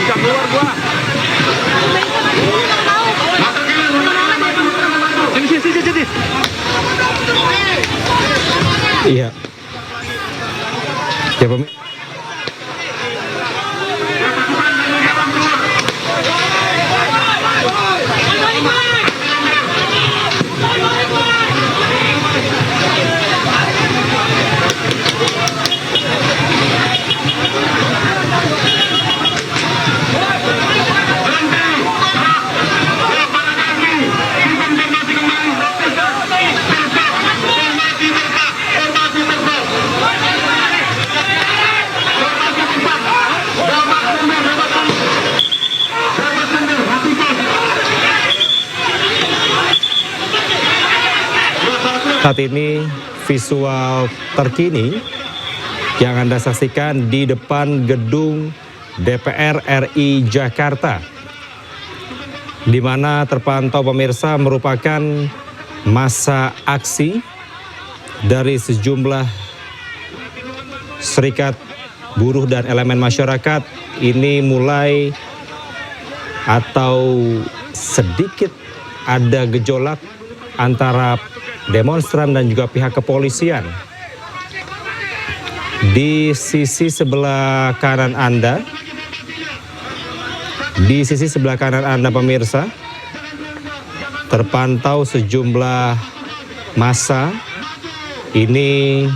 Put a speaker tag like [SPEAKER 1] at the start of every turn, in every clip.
[SPEAKER 1] Bisa keluar gua. Sini.
[SPEAKER 2] Iya. Ya, pemirsa. Saat ini visual terkini yang Anda saksikan di depan gedung DPR RI Jakarta, di mana terpantau pemirsa merupakan massa aksi dari sejumlah serikat buruh dan elemen masyarakat. Ini mulai atau sedikit ada gejolak antara demonstran dan juga pihak kepolisian. Di sisi sebelah kanan Anda, pemirsa, terpantau sejumlah massa ini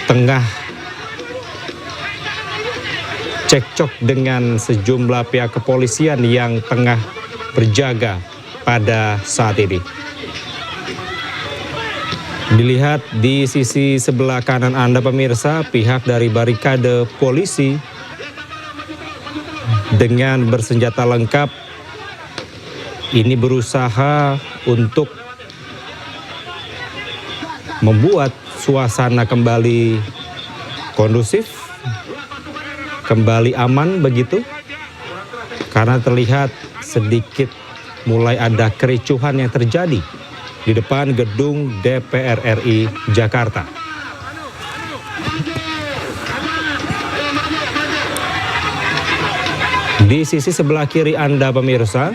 [SPEAKER 2] tengah cekcok dengan sejumlah pihak kepolisian yang tengah berjaga pada saat ini. Dilihat di sisi sebelah kanan Anda pemirsa, pihak dari barikade polisi dengan bersenjata lengkap ini berusaha untuk membuat suasana kembali kondusif, kembali aman begitu, karena terlihat sedikit mulai ada kericuhan yang terjadi di depan gedung DPR RI Jakarta. Di sisi sebelah kiri Anda pemirsa,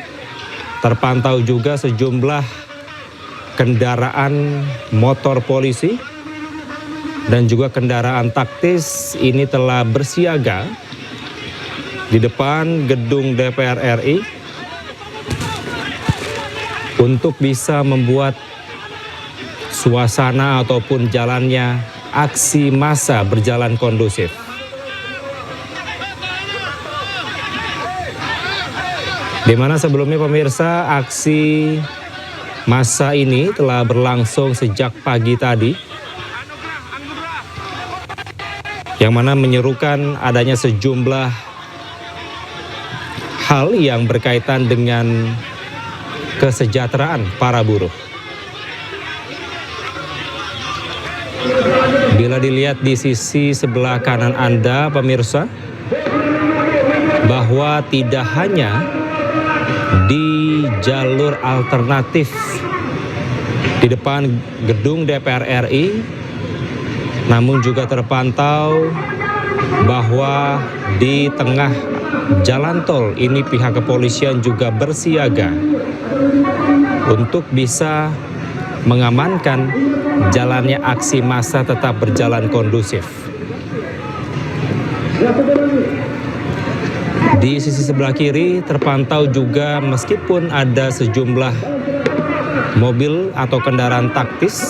[SPEAKER 2] terpantau juga sejumlah kendaraan motor polisi dan juga kendaraan taktis ini telah bersiaga di depan gedung DPR RI untuk bisa membuat suasana ataupun jalannya aksi massa berjalan kondusif. Di mana sebelumnya pemirsa, aksi massa ini telah berlangsung sejak pagi tadi, yang mana menyerukan adanya sejumlah hal yang berkaitan dengan kesejahteraan para buruh. Bila dilihat di sisi sebelah kanan Anda pemirsa, bahwa tidak hanya di jalur alternatif di depan gedung DPR RI, namun juga terpantau bahwa di tengah jalan tol ini pihak kepolisian juga bersiaga untuk bisa mengamankan jalannya aksi massa tetap berjalan kondusif. Di sisi sebelah kiri terpantau juga meskipun ada sejumlah mobil atau kendaraan taktis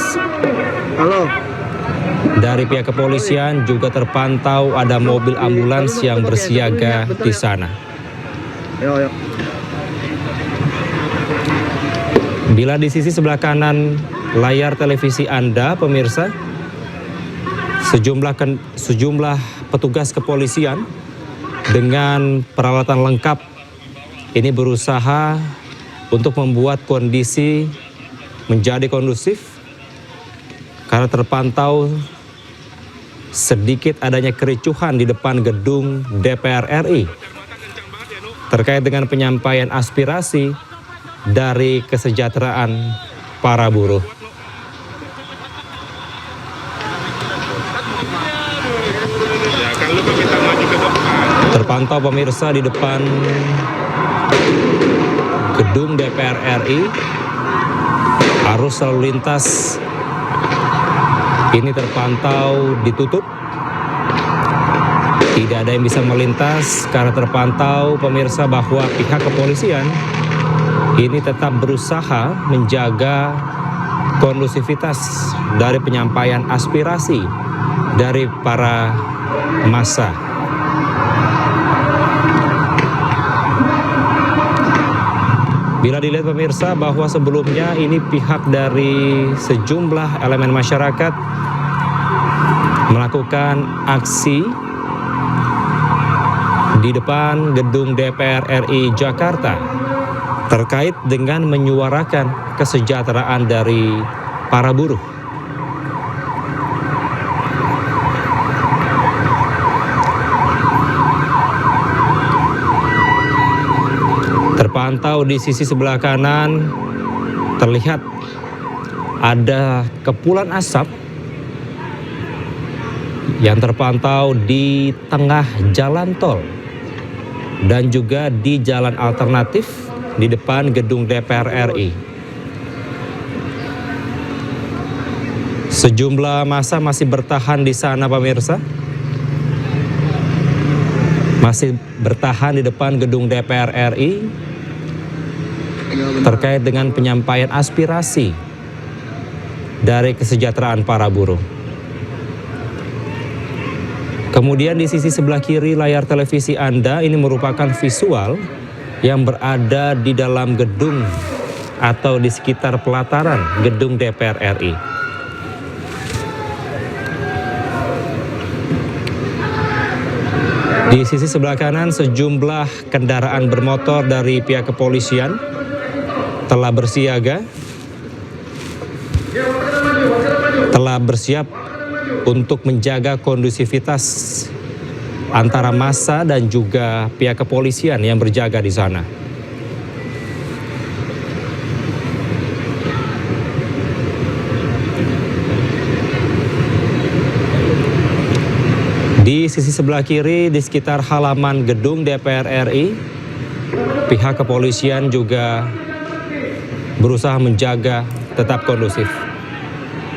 [SPEAKER 2] dari pihak kepolisian, juga terpantau ada mobil ambulans yang bersiaga di sana. Bila di sisi sebelah kanan layar televisi Anda pemirsa, sejumlah petugas kepolisian dengan peralatan lengkap ini berusaha untuk membuat kondisi menjadi kondusif, karena terpantau sedikit adanya kericuhan di depan gedung DPR RI terkait dengan penyampaian aspirasi dari kesejahteraan para buruh. terpantau pemirsa di depan gedung DPR RI. Arus lalu lintas ini terpantau ditutup. Tidak ada yang bisa melintas karena terpantau pemirsa bahwa pihak kepolisian ini tetap berusaha menjaga kondusivitas dari penyampaian aspirasi dari para massa. Bila dilihat pemirsa bahwa sebelumnya ini pihak dari sejumlah elemen masyarakat melakukan aksi di depan gedung DPR RI Jakarta terkait dengan menyuarakan kesejahteraan dari para buruh. Terpantau di sisi sebelah kanan terlihat ada kepulan asap yang terpantau di tengah jalan tol dan juga di jalan alternatif di depan gedung DPR RI. Sejumlah massa masih bertahan di sana pemirsa. Masih bertahan di depan gedung DPR RI terkait dengan penyampaian aspirasi dari kesejahteraan para buruh. Kemudian di sisi sebelah kiri layar televisi Anda ini merupakan visual yang berada di dalam gedung atau di sekitar pelataran gedung DPR RI. Di sisi sebelah kanan sejumlah kendaraan bermotor dari pihak kepolisian telah bersiaga, telah bersiap untuk menjaga kondusivitas antara massa dan juga pihak kepolisian yang berjaga di sana. Di sisi sebelah kiri di sekitar halaman gedung DPR RI, pihak kepolisian juga berusaha menjaga tetap kondusif.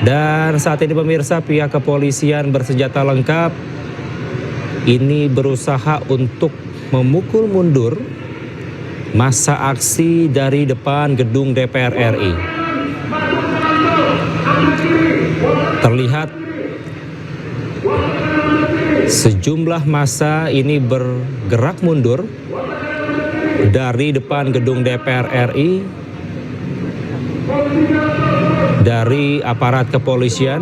[SPEAKER 2] Dan saat ini pemirsa pihak kepolisian bersenjata lengkap ini berusaha untuk memukul mundur massa aksi dari depan gedung DPR RI. Terlihat sejumlah massa ini bergerak mundur dari depan gedung DPR RI, dari aparat kepolisian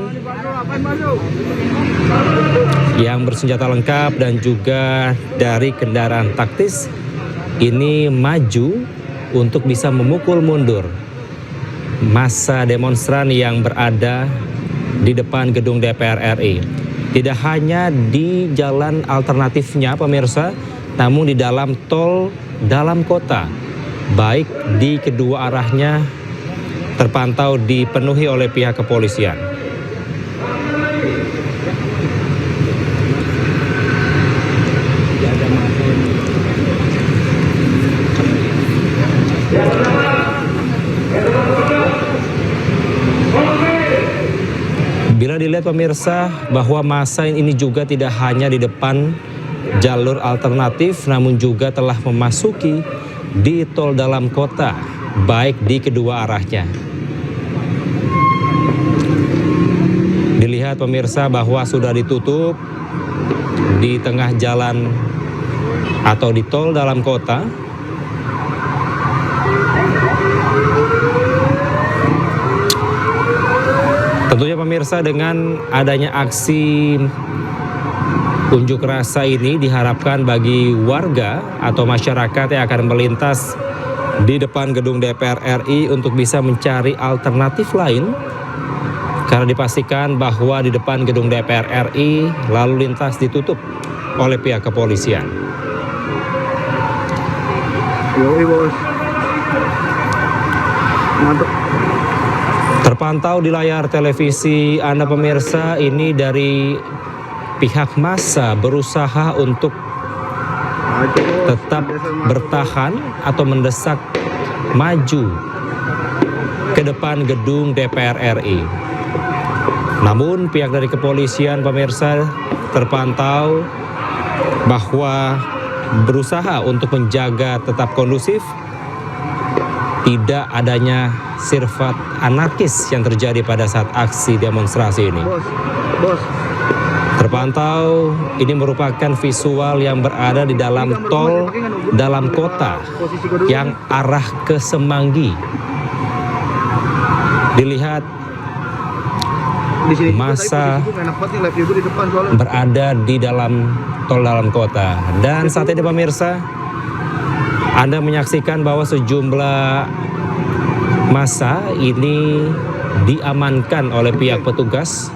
[SPEAKER 2] yang bersenjata lengkap dan juga dari kendaraan taktis ini maju untuk bisa memukul mundur massa demonstran yang berada di depan gedung DPR RI. Tidak hanya di jalan alternatifnya pemirsa, namun di dalam tol dalam kota, baik di kedua arahnya terpantau dipenuhi oleh pihak kepolisian. Bila dilihat pemirsa bahwa massa ini juga tidak hanya di depan jalur alternatif namun juga telah memasuki di tol dalam kota, baik di kedua arahnya. Dilihat pemirsa bahwa sudah ditutup di tengah jalan atau di tol dalam kota. Tentunya pemirsa dengan adanya aksi unjuk rasa ini diharapkan bagi warga atau masyarakat yang akan melintas di depan gedung DPR RI untuk bisa mencari alternatif lain, karena dipastikan bahwa di depan gedung DPR RI lalu lintas ditutup oleh pihak kepolisian.
[SPEAKER 1] Yoi bos. Mantap.
[SPEAKER 2] Terpantau di layar televisi Anda pemirsa, ini dari pihak massa berusaha untuk tetap bertahan atau mendesak maju ke depan gedung DPR RI. Namun pihak dari kepolisian pemirsa terpantau bahwa berusaha untuk menjaga tetap kondusif, tidak adanya sifat anarkis yang terjadi pada saat aksi demonstrasi ini. Terpantau ini merupakan visual yang berada di dalam tol dalam kota yang arah ke Semanggi. Dilihat masa berada di dalam tol dalam kota. Dan saat ini pemirsa, Anda menyaksikan bahwa sejumlah massa ini diamankan oleh pihak petugas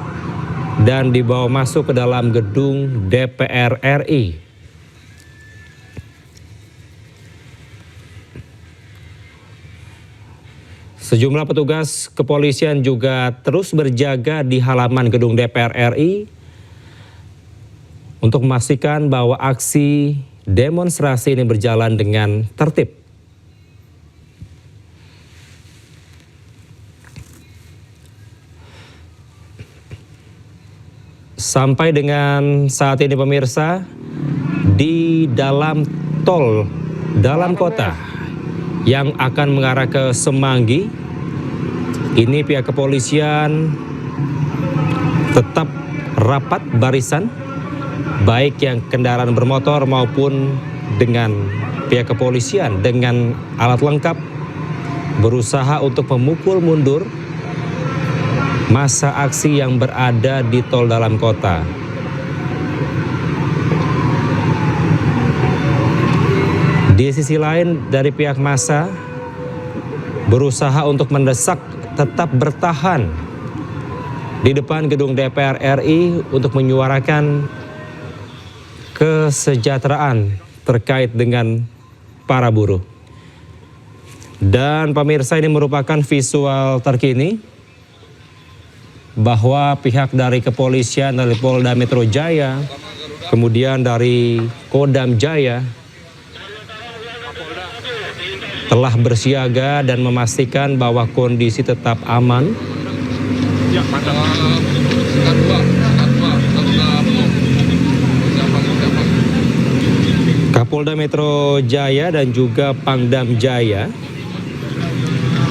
[SPEAKER 2] dan dibawa masuk ke dalam gedung DPR RI. Sejumlah petugas kepolisian juga terus berjaga di halaman gedung DPR RI untuk memastikan bahwa aksi demonstrasi ini berjalan dengan tertib. Sampai dengan saat ini pemirsa, di dalam tol dalam kota yang akan mengarah ke Semanggi, ini pihak kepolisian tetap rapat barisan, baik yang kendaraan bermotor maupun dengan pihak kepolisian dengan alat lengkap, berusaha untuk memukul mundur massa aksi yang berada di tol dalam kota. Di sisi lain, dari pihak massa berusaha untuk mendesak tetap bertahan di depan gedung DPR RI untuk menyuarakan kesejahteraan terkait dengan para buruh. Dan pemirsa, ini merupakan visual terkini bahwa pihak dari kepolisian dari Polda Metro Jaya, kemudian dari Kodam Jaya telah bersiaga dan memastikan bahwa kondisi tetap aman. Kapolda Metro Jaya dan juga Pangdam Jaya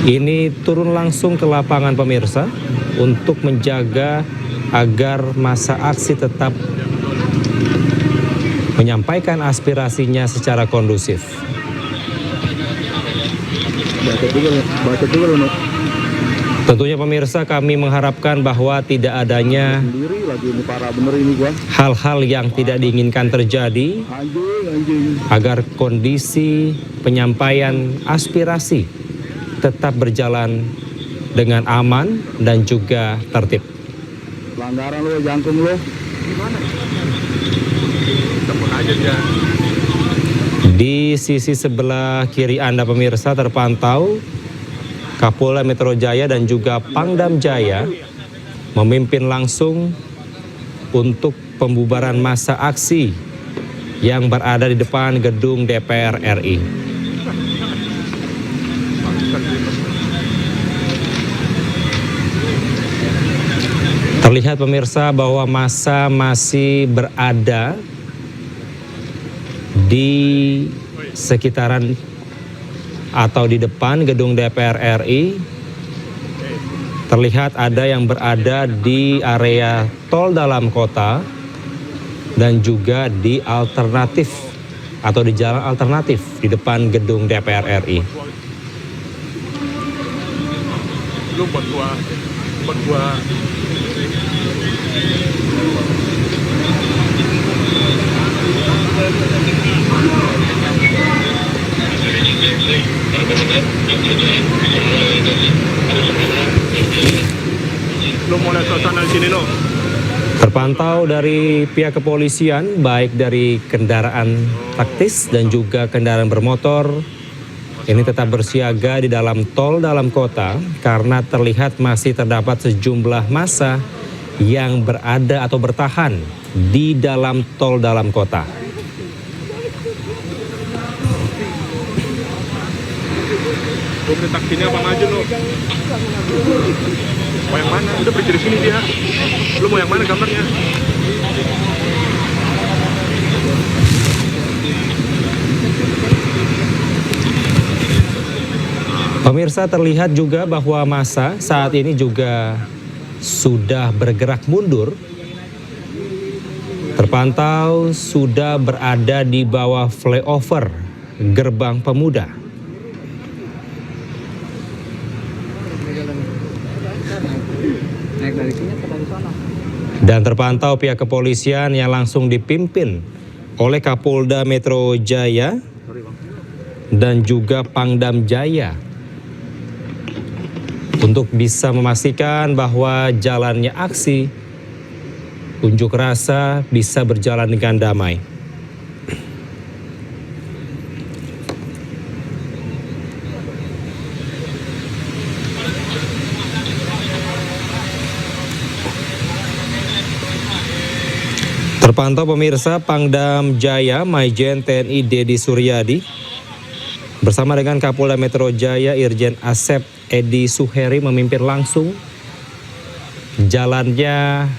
[SPEAKER 2] ini turun langsung ke lapangan pemirsa untuk menjaga agar massa aksi tetap menyampaikan aspirasinya secara kondusif. Tentunya pemirsa, kami mengharapkan bahwa tidak adanya hal-hal yang tidak diinginkan terjadi agar kondisi penyampaian aspirasi tetap berjalan dengan aman dan juga tertib.
[SPEAKER 1] Pelanggaran lo, jangkung lo. Gimana? Temen aja dia.
[SPEAKER 2] Di sisi sebelah kiri Anda pemirsa terpantau Kapolda Metro Jaya dan juga Pangdam Jaya memimpin langsung untuk pembubaran massa aksi yang berada di depan gedung DPR RI. Terlihat pemirsa bahwa massa masih berada di sekitaran atau di depan gedung DPR RI. Terlihat ada yang berada di area tol dalam kota dan juga di alternatif atau di jalan alternatif di depan gedung DPR RI.
[SPEAKER 3] Lu buat gua lu mau lihat suasana di sini lo.
[SPEAKER 2] Terpantau dari pihak kepolisian baik dari kendaraan taktis dan juga kendaraan bermotor ini tetap bersiaga di dalam tol dalam kota karena terlihat masih terdapat sejumlah massa yang berada atau bertahan di dalam tol dalam kota.
[SPEAKER 3] Lu beli taksinya apa maju lo? Mau yang mana? Udah pergi di sini dia. Lu mau yang mana gambarnya?
[SPEAKER 2] Pemirsa, terlihat juga bahwa massa saat ini juga sudah bergerak mundur. Terpantau sudah berada di bawah flyover Gerbang Pemuda. Dan terpantau pihak kepolisian yang langsung dipimpin oleh Kapolda Metro Jaya dan juga Pangdam Jaya untuk bisa memastikan bahwa jalannya aksi unjuk rasa bisa berjalan dengan damai. Terpantau pemirsa, Pangdam Jaya Maijen TNI Dedi Suryadi bersama dengan Kapolda Metro Jaya Irjen Asep Edi Suheri memimpin langsung jalannya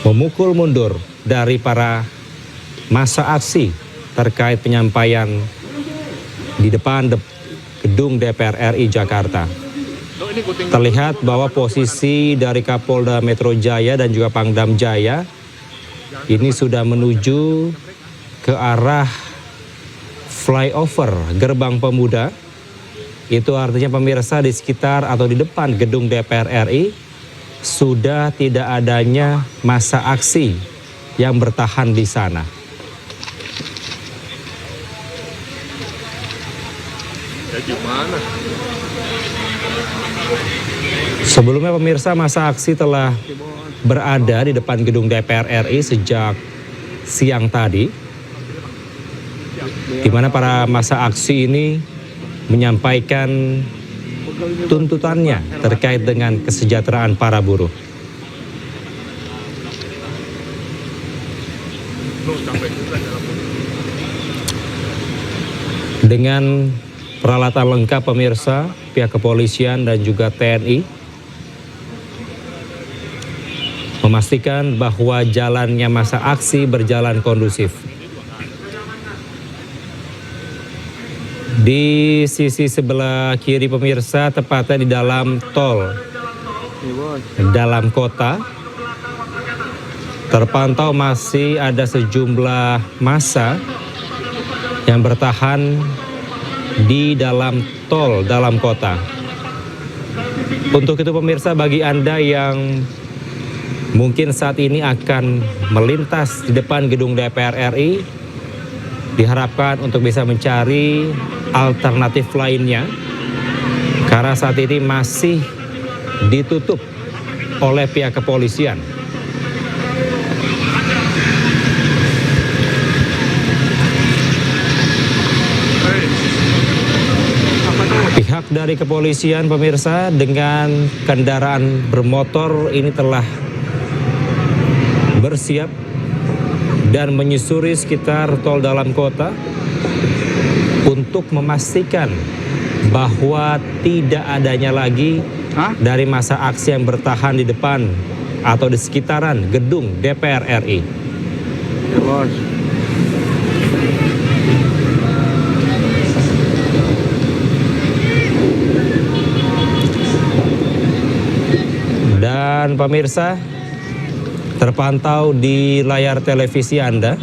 [SPEAKER 2] memukul mundur dari para massa aksi terkait penyampaian di depan gedung DPR RI Jakarta. Terlihat bahwa posisi dari Kapolda Metro Jaya dan juga Pangdam Jaya ini sudah menuju ke arah flyover Gerbang Pemuda. Itu artinya pemirsa, di sekitar atau di depan gedung DPR RI sudah tidak adanya massa aksi yang bertahan di sana.
[SPEAKER 3] Ya gimana?
[SPEAKER 2] Sebelumnya pemirsa, massa aksi telah berada di depan gedung DPR RI sejak siang tadi, di mana para massa aksi ini menyampaikan tuntutannya terkait dengan kesejahteraan para buruh. Dengan peralatan lengkap pemirsa, pihak kepolisian dan juga TNI memastikan bahwa jalannya massa aksi berjalan kondusif. Di sisi sebelah kiri pemirsa, tepatnya di dalam tol dalam kota, terpantau masih ada sejumlah massa yang bertahan di dalam tol dalam kota. Untuk itu pemirsa, bagi Anda yang mungkin saat ini akan melintas di depan gedung DPR RI, diharapkan untuk bisa mencari alternatif lainnya, karena saat ini masih ditutup oleh pihak kepolisian. Pihak dari kepolisian pemirsa dengan kendaraan bermotor ini telah bersiap dan menyusuri sekitar tol dalam kota untuk memastikan bahwa tidak adanya lagi dari massa aksi yang bertahan di depan atau di sekitaran gedung DPR RI.
[SPEAKER 1] Ya, bos.
[SPEAKER 2] Dan pemirsa, terpantau di layar televisi Anda,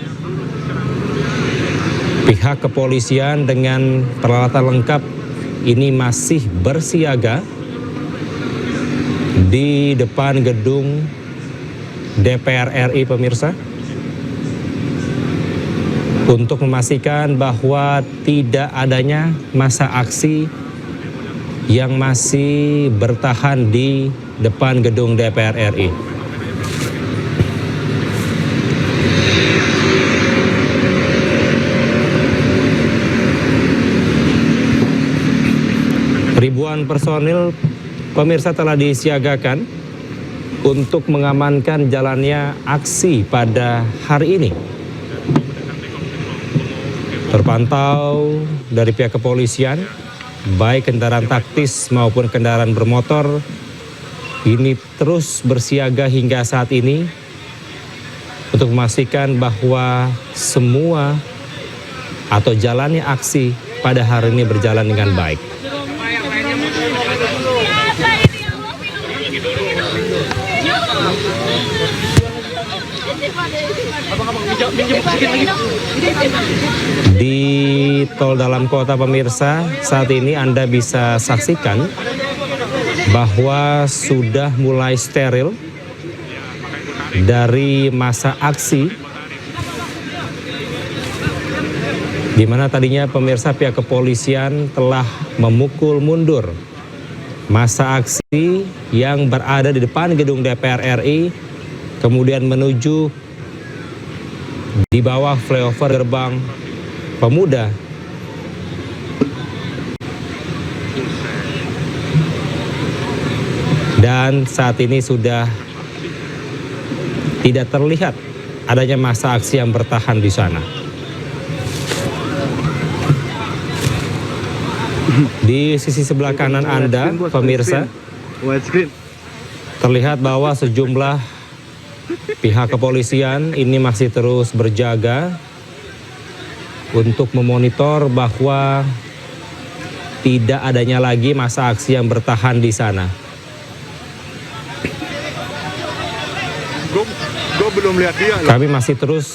[SPEAKER 2] pihak kepolisian dengan peralatan lengkap ini masih bersiaga di depan gedung DPR RI pemirsa, untuk memastikan bahwa tidak adanya massa aksi yang masih bertahan di depan gedung DPR RI. Ribuan personil pemirsa telah disiagakan untuk mengamankan jalannya aksi pada hari ini. Terpantau dari pihak kepolisian, baik kendaraan taktis maupun kendaraan bermotor, ini terus bersiaga hingga saat ini untuk memastikan bahwa semua atau jalannya aksi pada hari ini berjalan dengan baik. Di tol dalam kota pemirsa, saat ini Anda bisa saksikan bahwa sudah mulai steril dari masa aksi, di mana tadinya pemirsa pihak kepolisian telah memukul mundur masa aksi yang berada di depan gedung DPR RI, kemudian menuju di bawah flyover Gerbang Pemuda. Dan saat ini sudah tidak terlihat adanya masa aksi yang bertahan di sana. Di sisi sebelah kanan Anda, pemirsa, terlihat bahwa sejumlah pihak kepolisian ini masih terus berjaga untuk memonitor bahwa tidak adanya lagi masa aksi yang bertahan di sana.
[SPEAKER 3] Gue belum lihat dia loh.
[SPEAKER 2] Kami masih terus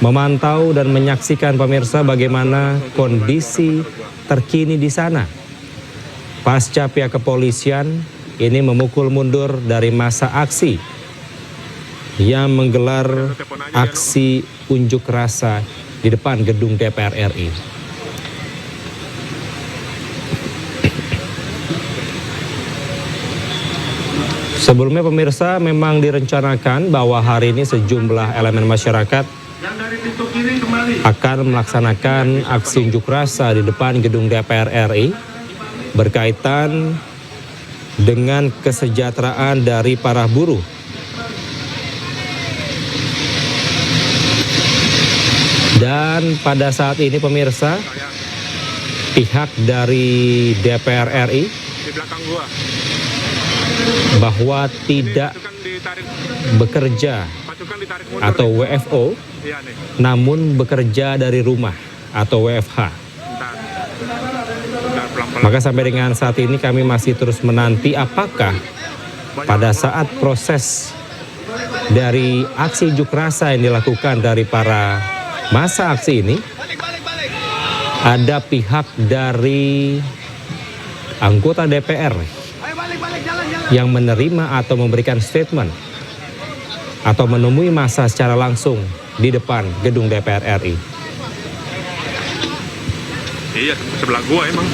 [SPEAKER 2] memantau dan menyaksikan pemirsa bagaimana kondisi terkini di sana. Pasca pihak kepolisian ini memukul mundur dari masa aksi yang menggelar aksi unjuk rasa di depan gedung DPR RI. Sebelumnya pemirsa, memang direncanakan bahwa hari ini sejumlah elemen masyarakat akan melaksanakan aksi unjuk rasa di depan gedung DPR RI berkaitan dengan kesejahteraan dari para buruh. Dan pada saat ini pemirsa, pihak dari DPR RI
[SPEAKER 3] Di belakang gua.
[SPEAKER 2] bahwa tidak bekerja
[SPEAKER 3] Pasukan ditarik mundur.
[SPEAKER 2] atau WFO,
[SPEAKER 3] Iya nih.
[SPEAKER 2] namun bekerja dari rumah atau WFH.
[SPEAKER 3] Bentar. Bentar pelan-pelan.
[SPEAKER 2] Maka sampai dengan saat ini kami masih terus menanti apakah pada saat proses dari aksi unjuk rasa yang dilakukan dari para masa aksi ini, ada pihak dari anggota DPR yang menerima atau memberikan statement atau menemui massa secara langsung di depan gedung DPR RI.
[SPEAKER 3] Iya, sebelah gua emang.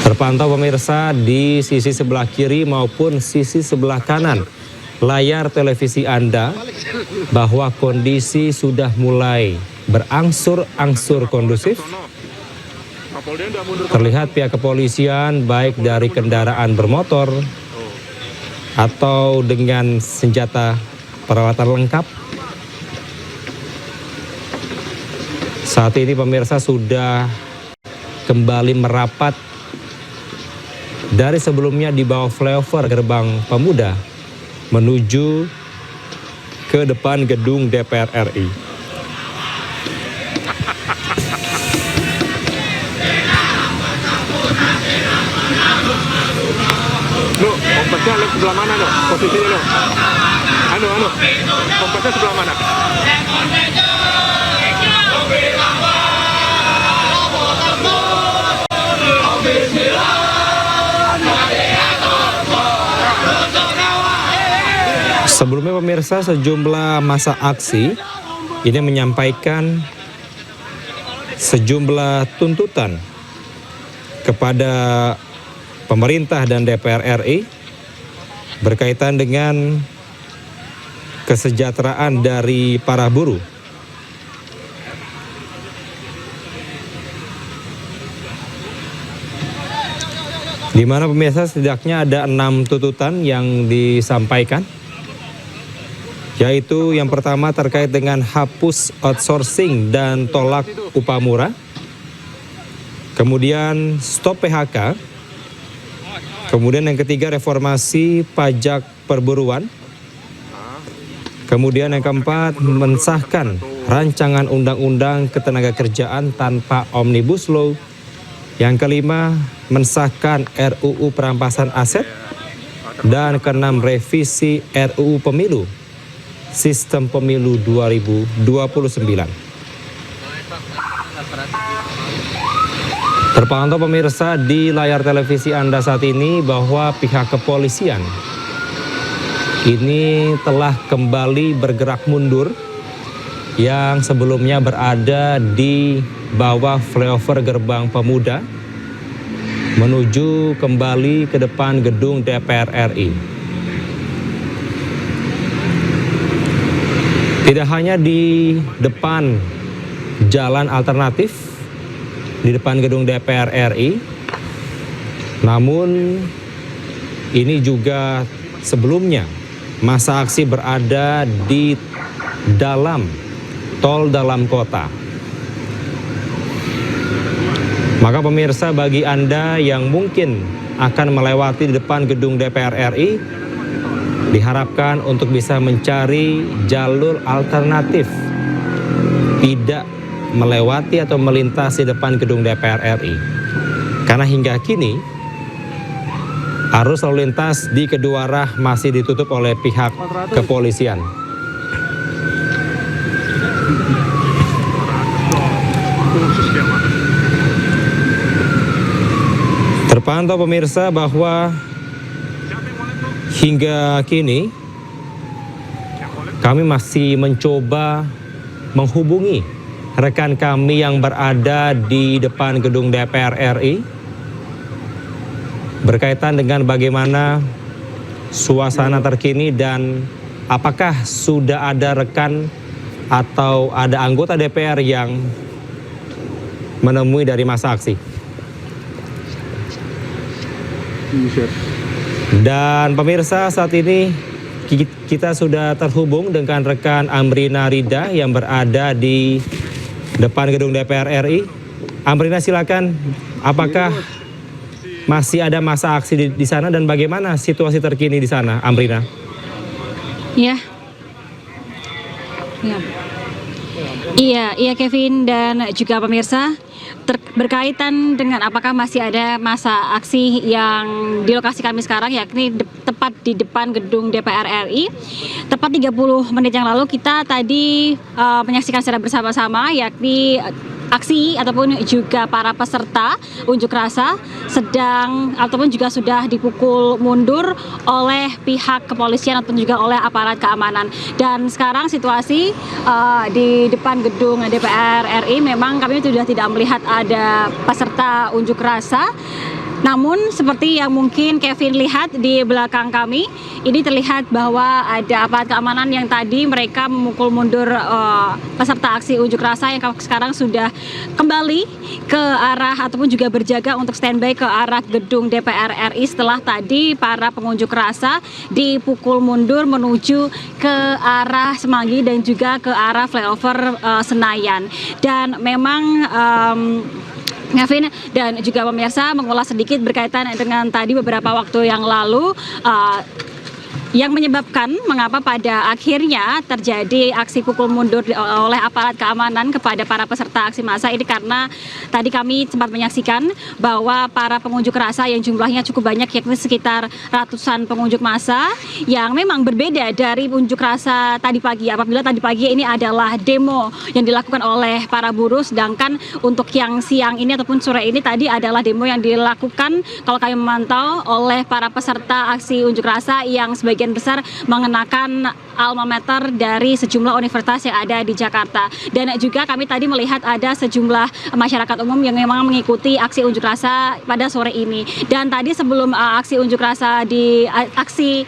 [SPEAKER 2] Terpantau pemirsa di sisi sebelah kiri maupun sisi sebelah kanan layar televisi Anda bahwa kondisi sudah mulai berangsur-angsur kondusif.
[SPEAKER 3] Kapolda udah mundur.
[SPEAKER 2] Terlihat pihak kepolisian baik dari kendaraan bermotor atau dengan senjata peralatan lengkap. Saat ini pemirsa sudah kembali merapat dari sebelumnya di bawah flyover Gerbang Pemuda menuju ke depan gedung DPR RI.
[SPEAKER 3] Lo, kompasnya lo sebelah mana lo? Posisinya lo? Anu. Kompasnya sebelah mana?
[SPEAKER 2] Sebelumnya pemirsa, sejumlah massa aksi ini menyampaikan sejumlah tuntutan kepada pemerintah dan DPR RI berkaitan dengan kesejahteraan dari para buruh. di mana pemirsa setidaknya ada 6 tuntutan yang disampaikan, yaitu yang pertama terkait dengan hapus outsourcing dan tolak upah murah, kemudian stop PHK, kemudian yang ketiga reformasi pajak perburuan, kemudian yang keempat mensahkan rancangan undang-undang ketenagakerjaan tanpa omnibus law, yang kelima mensahkan RUU perampasan aset, dan keenam revisi RUU pemilu sistem pemilu 2029. Terpantau pemirsa di layar televisi Anda saat ini bahwa pihak kepolisian ini telah kembali bergerak mundur yang sebelumnya berada di bawah flyover Gerbang Pemuda menuju kembali ke depan gedung DPR RI. Tidak hanya di depan jalan alternatif di depan gedung DPR RI, namun ini juga sebelumnya masa aksi berada di dalam tol dalam kota. Maka pemirsa, bagi Anda yang mungkin akan melewati di depan gedung DPR RI, diharapkan untuk bisa mencari jalur alternatif, tidak melewati atau melintasi depan gedung DPR RI. Karena hingga kini arus lalu lintas di kedua arah masih ditutup oleh pihak kepolisian. Terpantau pemirsa bahwa hingga kini kami masih mencoba menghubungi rekan kami yang berada di depan gedung DPR RI berkaitan dengan bagaimana suasana terkini dan apakah sudah ada rekan atau ada anggota DPR yang menemui dari masa aksi. Dan pemirsa, saat ini kita sudah terhubung dengan rekan Amrina Rida yang berada di depan gedung DPR RI. Amrina, silakan. Apakah masih ada masa aksi di sana dan bagaimana situasi terkini di sana, Amrina?
[SPEAKER 4] Iya Kevin dan juga pemirsa. Berkaitan dengan apakah masih ada masa aksi yang di lokasi kami sekarang, yakni tepat di depan gedung DPR RI. Tepat 30 menit yang lalu kita tadi menyaksikan secara bersama-sama, yakni aksi ataupun juga para peserta unjuk rasa sedang ataupun juga sudah dipukul mundur oleh pihak kepolisian ataupun juga oleh aparat keamanan. Dan sekarang situasi di depan gedung DPR RI memang kami sudah tidak melihat ada peserta unjuk rasa. Namun seperti yang mungkin Kevin lihat di belakang kami, ini terlihat bahwa ada aparat keamanan yang tadi mereka memukul mundur peserta aksi unjuk rasa yang sekarang sudah kembali ke arah ataupun juga berjaga untuk standby ke arah gedung DPR RI setelah tadi para pengunjuk rasa dipukul mundur menuju ke arah Semanggi dan juga ke arah flyover Senayan. Dan memang Kevin dan juga pemirsa, mengulas sedikit berkaitan dengan tadi beberapa waktu yang lalu yang menyebabkan mengapa pada akhirnya terjadi aksi pukul mundur oleh aparat keamanan kepada para peserta aksi massa ini, karena tadi kami sempat menyaksikan bahwa para pengunjuk rasa yang jumlahnya cukup banyak, yakni sekitar ratusan pengunjuk massa yang memang berbeda dari unjuk rasa tadi pagi. Apabila tadi pagi ini adalah demo yang dilakukan oleh para buruh, sedangkan untuk yang siang ini ataupun sore ini tadi adalah demo yang dilakukan kalau kami memantau oleh para peserta aksi unjuk rasa yang sebagian sebagian besar mengenakan alma mater dari sejumlah universitas yang ada di Jakarta. Dan juga kami tadi melihat ada sejumlah masyarakat umum yang memang mengikuti aksi unjuk rasa pada sore ini. Dan tadi sebelum aksi unjuk rasa aksi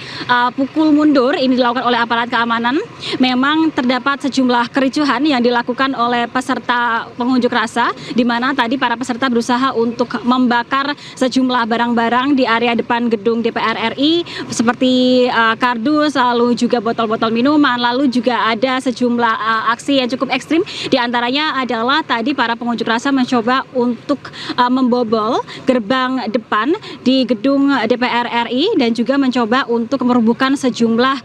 [SPEAKER 4] pukul mundur ini dilakukan oleh aparat keamanan, memang terdapat sejumlah kericuhan yang dilakukan oleh peserta pengunjuk rasa, di mana tadi para peserta berusaha untuk membakar sejumlah barang-barang di area depan gedung DPR RI seperti kardus, lalu juga botol-botol minuman, lalu juga ada sejumlah aksi yang cukup ekstrim. Di antaranya adalah tadi para pengunjuk rasa mencoba untuk membobol gerbang depan di gedung DPR RI dan juga mencoba untuk merubuhkan sejumlah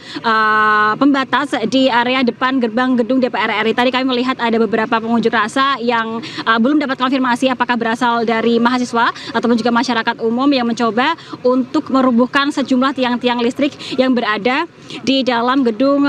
[SPEAKER 4] pembatas di area depan gerbang gedung DPR RI. Tadi kami melihat ada beberapa pengunjuk rasa yang belum dapat konfirmasi apakah berasal dari mahasiswa ataupun juga masyarakat umum yang mencoba untuk merubuhkan sejumlah tiang-tiang listrik yang berada di dalam gedung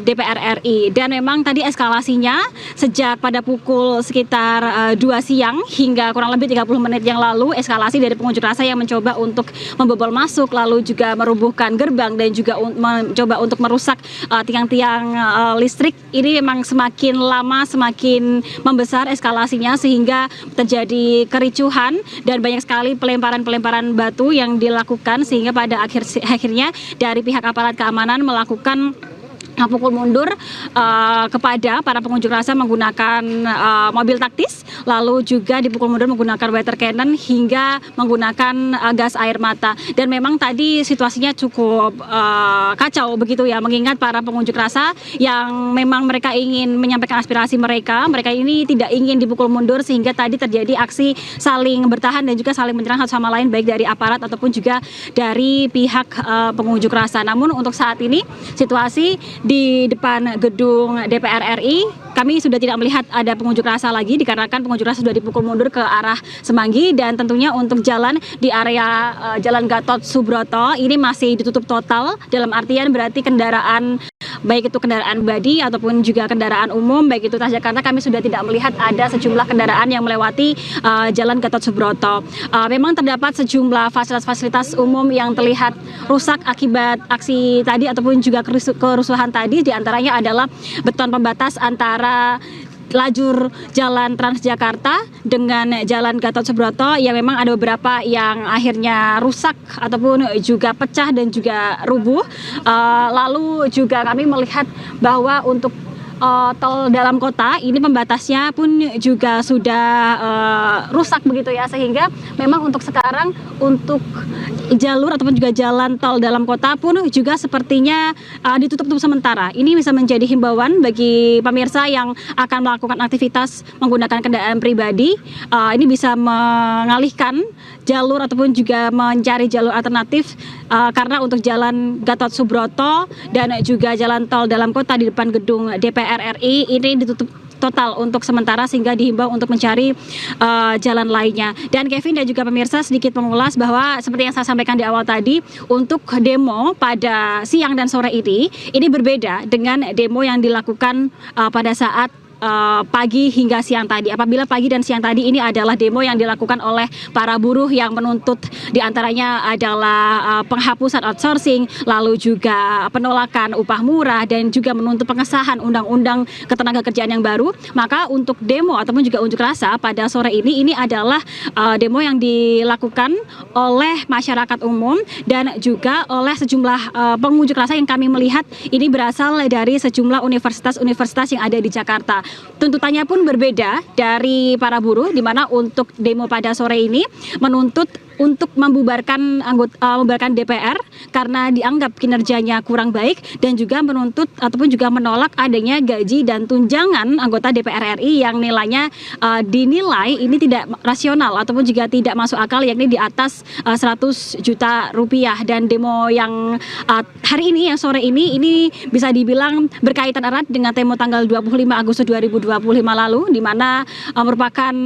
[SPEAKER 4] DPR RI. Dan memang tadi eskalasinya sejak pada pukul sekitar 2 siang hingga kurang lebih 30 menit yang lalu, eskalasi dari pengunjuk rasa yang mencoba untuk membobol masuk, lalu juga merubuhkan gerbang dan juga mencoba untuk merusak tiang-tiang listrik. Ini memang semakin lama semakin membesar eskalasinya sehingga terjadi kericuhan dan banyak sekali pelemparan-pelemparan batu yang dilakukan, sehingga pada akhirnya dari pihak aparat keamanan melakukan pukul mundur kepada para pengunjuk rasa menggunakan mobil taktis, lalu juga dipukul mundur menggunakan water cannon hingga menggunakan gas air mata. Dan memang tadi situasinya cukup kacau begitu ya, mengingat para pengunjuk rasa yang memang mereka ingin menyampaikan aspirasi mereka ini tidak ingin dipukul mundur, sehingga tadi terjadi aksi saling bertahan dan juga saling menyerang satu sama lain, baik dari aparat ataupun juga dari pihak pengunjuk rasa. Namun untuk saat ini situasi di depan gedung DPR RI kami sudah tidak melihat ada pengunjuk rasa lagi, dikarenakan pengunjuk rasa sudah dipukul mundur ke arah Semanggi. Dan tentunya untuk jalan di area Jalan Gatot Subroto ini masih ditutup total, dalam artian berarti kendaraan baik itu kendaraan pribadi ataupun juga kendaraan umum, baik itu Transjakarta, kami sudah tidak melihat ada sejumlah kendaraan yang melewati Jalan Gatot Subroto. Memang terdapat sejumlah fasilitas-fasilitas umum yang terlihat rusak akibat aksi tadi ataupun juga kerusuhan tadi. Di antaranya adalah beton pembatas antara lajur jalan Transjakarta dengan jalan Gatot Subroto yang memang ada beberapa yang akhirnya rusak ataupun juga pecah dan juga rubuh. Lalu juga kami melihat bahwa untuk tol dalam kota ini pembatasnya pun juga sudah rusak begitu ya, sehingga memang untuk sekarang untuk jalur ataupun juga jalan tol dalam kota pun juga sepertinya ditutup untuk sementara. Ini bisa menjadi himbauan bagi pemirsa yang akan melakukan aktivitas menggunakan kendaraan pribadi, ini bisa mengalihkan jalur ataupun juga mencari jalur alternatif, karena untuk jalan Gatot Subroto dan juga jalan tol dalam kota di depan gedung DPR RI ini ditutup total untuk sementara, sehingga dihimbau untuk mencari jalan lainnya. Dan Kevin dan juga pemirsa, sedikit mengulas bahwa seperti yang saya sampaikan di awal tadi, untuk demo pada siang dan sore ini berbeda dengan demo yang dilakukan pada saat pagi hingga siang tadi. Apabila pagi dan siang tadi ini adalah demo yang dilakukan oleh para buruh yang menuntut diantaranya adalah penghapusan outsourcing, lalu juga penolakan upah murah dan juga menuntut pengesahan undang-undang ketenagakerjaan yang baru. Maka untuk demo ataupun juga unjuk rasa pada sore ini adalah demo yang dilakukan oleh masyarakat umum dan juga oleh sejumlah pengunjuk rasa yang kami melihat ini berasal dari sejumlah universitas-universitas yang ada di Jakarta. Tuntutannya pun berbeda dari para buruh, di mana untuk demo pada sore ini menuntut untuk membubarkan DPR karena dianggap kinerjanya kurang baik, dan juga menuntut ataupun juga menolak adanya gaji dan tunjangan anggota DPR RI yang nilainya dinilai ini tidak rasional ataupun juga tidak masuk akal, yakni di atas 100 juta rupiah. Dan demo yang hari ini, yang sore ini bisa dibilang berkaitan erat dengan demo tanggal 25 Agustus 2025 lalu, di mana merupakan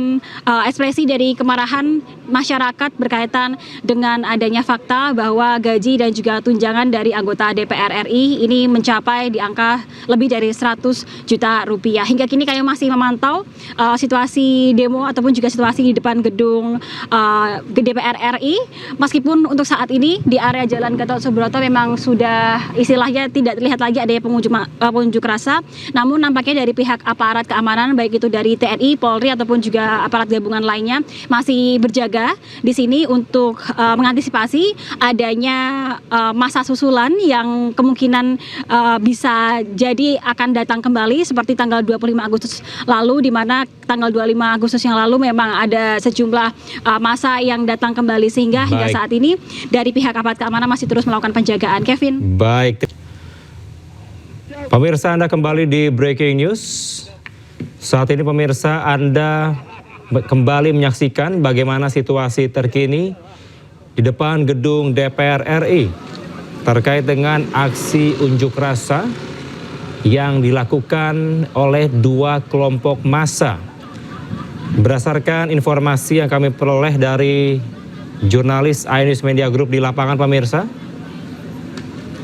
[SPEAKER 4] ekspresi dari kemarahan masyarakat berkaitan berkaitan dengan adanya fakta bahwa gaji dan juga tunjangan dari anggota DPR RI ini mencapai di angka lebih dari 100 juta rupiah. Hingga kini kami masih memantau situasi demo ataupun juga situasi di depan gedung DPR RI. Meskipun untuk saat ini di area Jalan Gatot Subroto memang sudah istilahnya tidak terlihat lagi adanya pengunjuk rasa, namun nampaknya dari pihak aparat keamanan baik itu dari TNI, Polri ataupun juga aparat gabungan lainnya masih berjaga di sini untuk mengantisipasi adanya masa susulan yang kemungkinan bisa jadi akan datang kembali seperti tanggal 25 Agustus lalu, di mana tanggal 25 Agustus yang lalu memang ada sejumlah masa yang datang kembali, sehingga hingga saat ini dari pihak aparat keamanan masih terus melakukan penjagaan. Kevin.
[SPEAKER 2] Baik. Pemirsa, Anda kembali di Breaking News. Saat ini pemirsa, Anda kembali menyaksikan bagaimana situasi terkini di depan gedung DPR RI terkait dengan aksi unjuk rasa yang dilakukan oleh dua kelompok massa. Berdasarkan informasi yang kami peroleh dari jurnalis iNews Media Group di lapangan, pemirsa,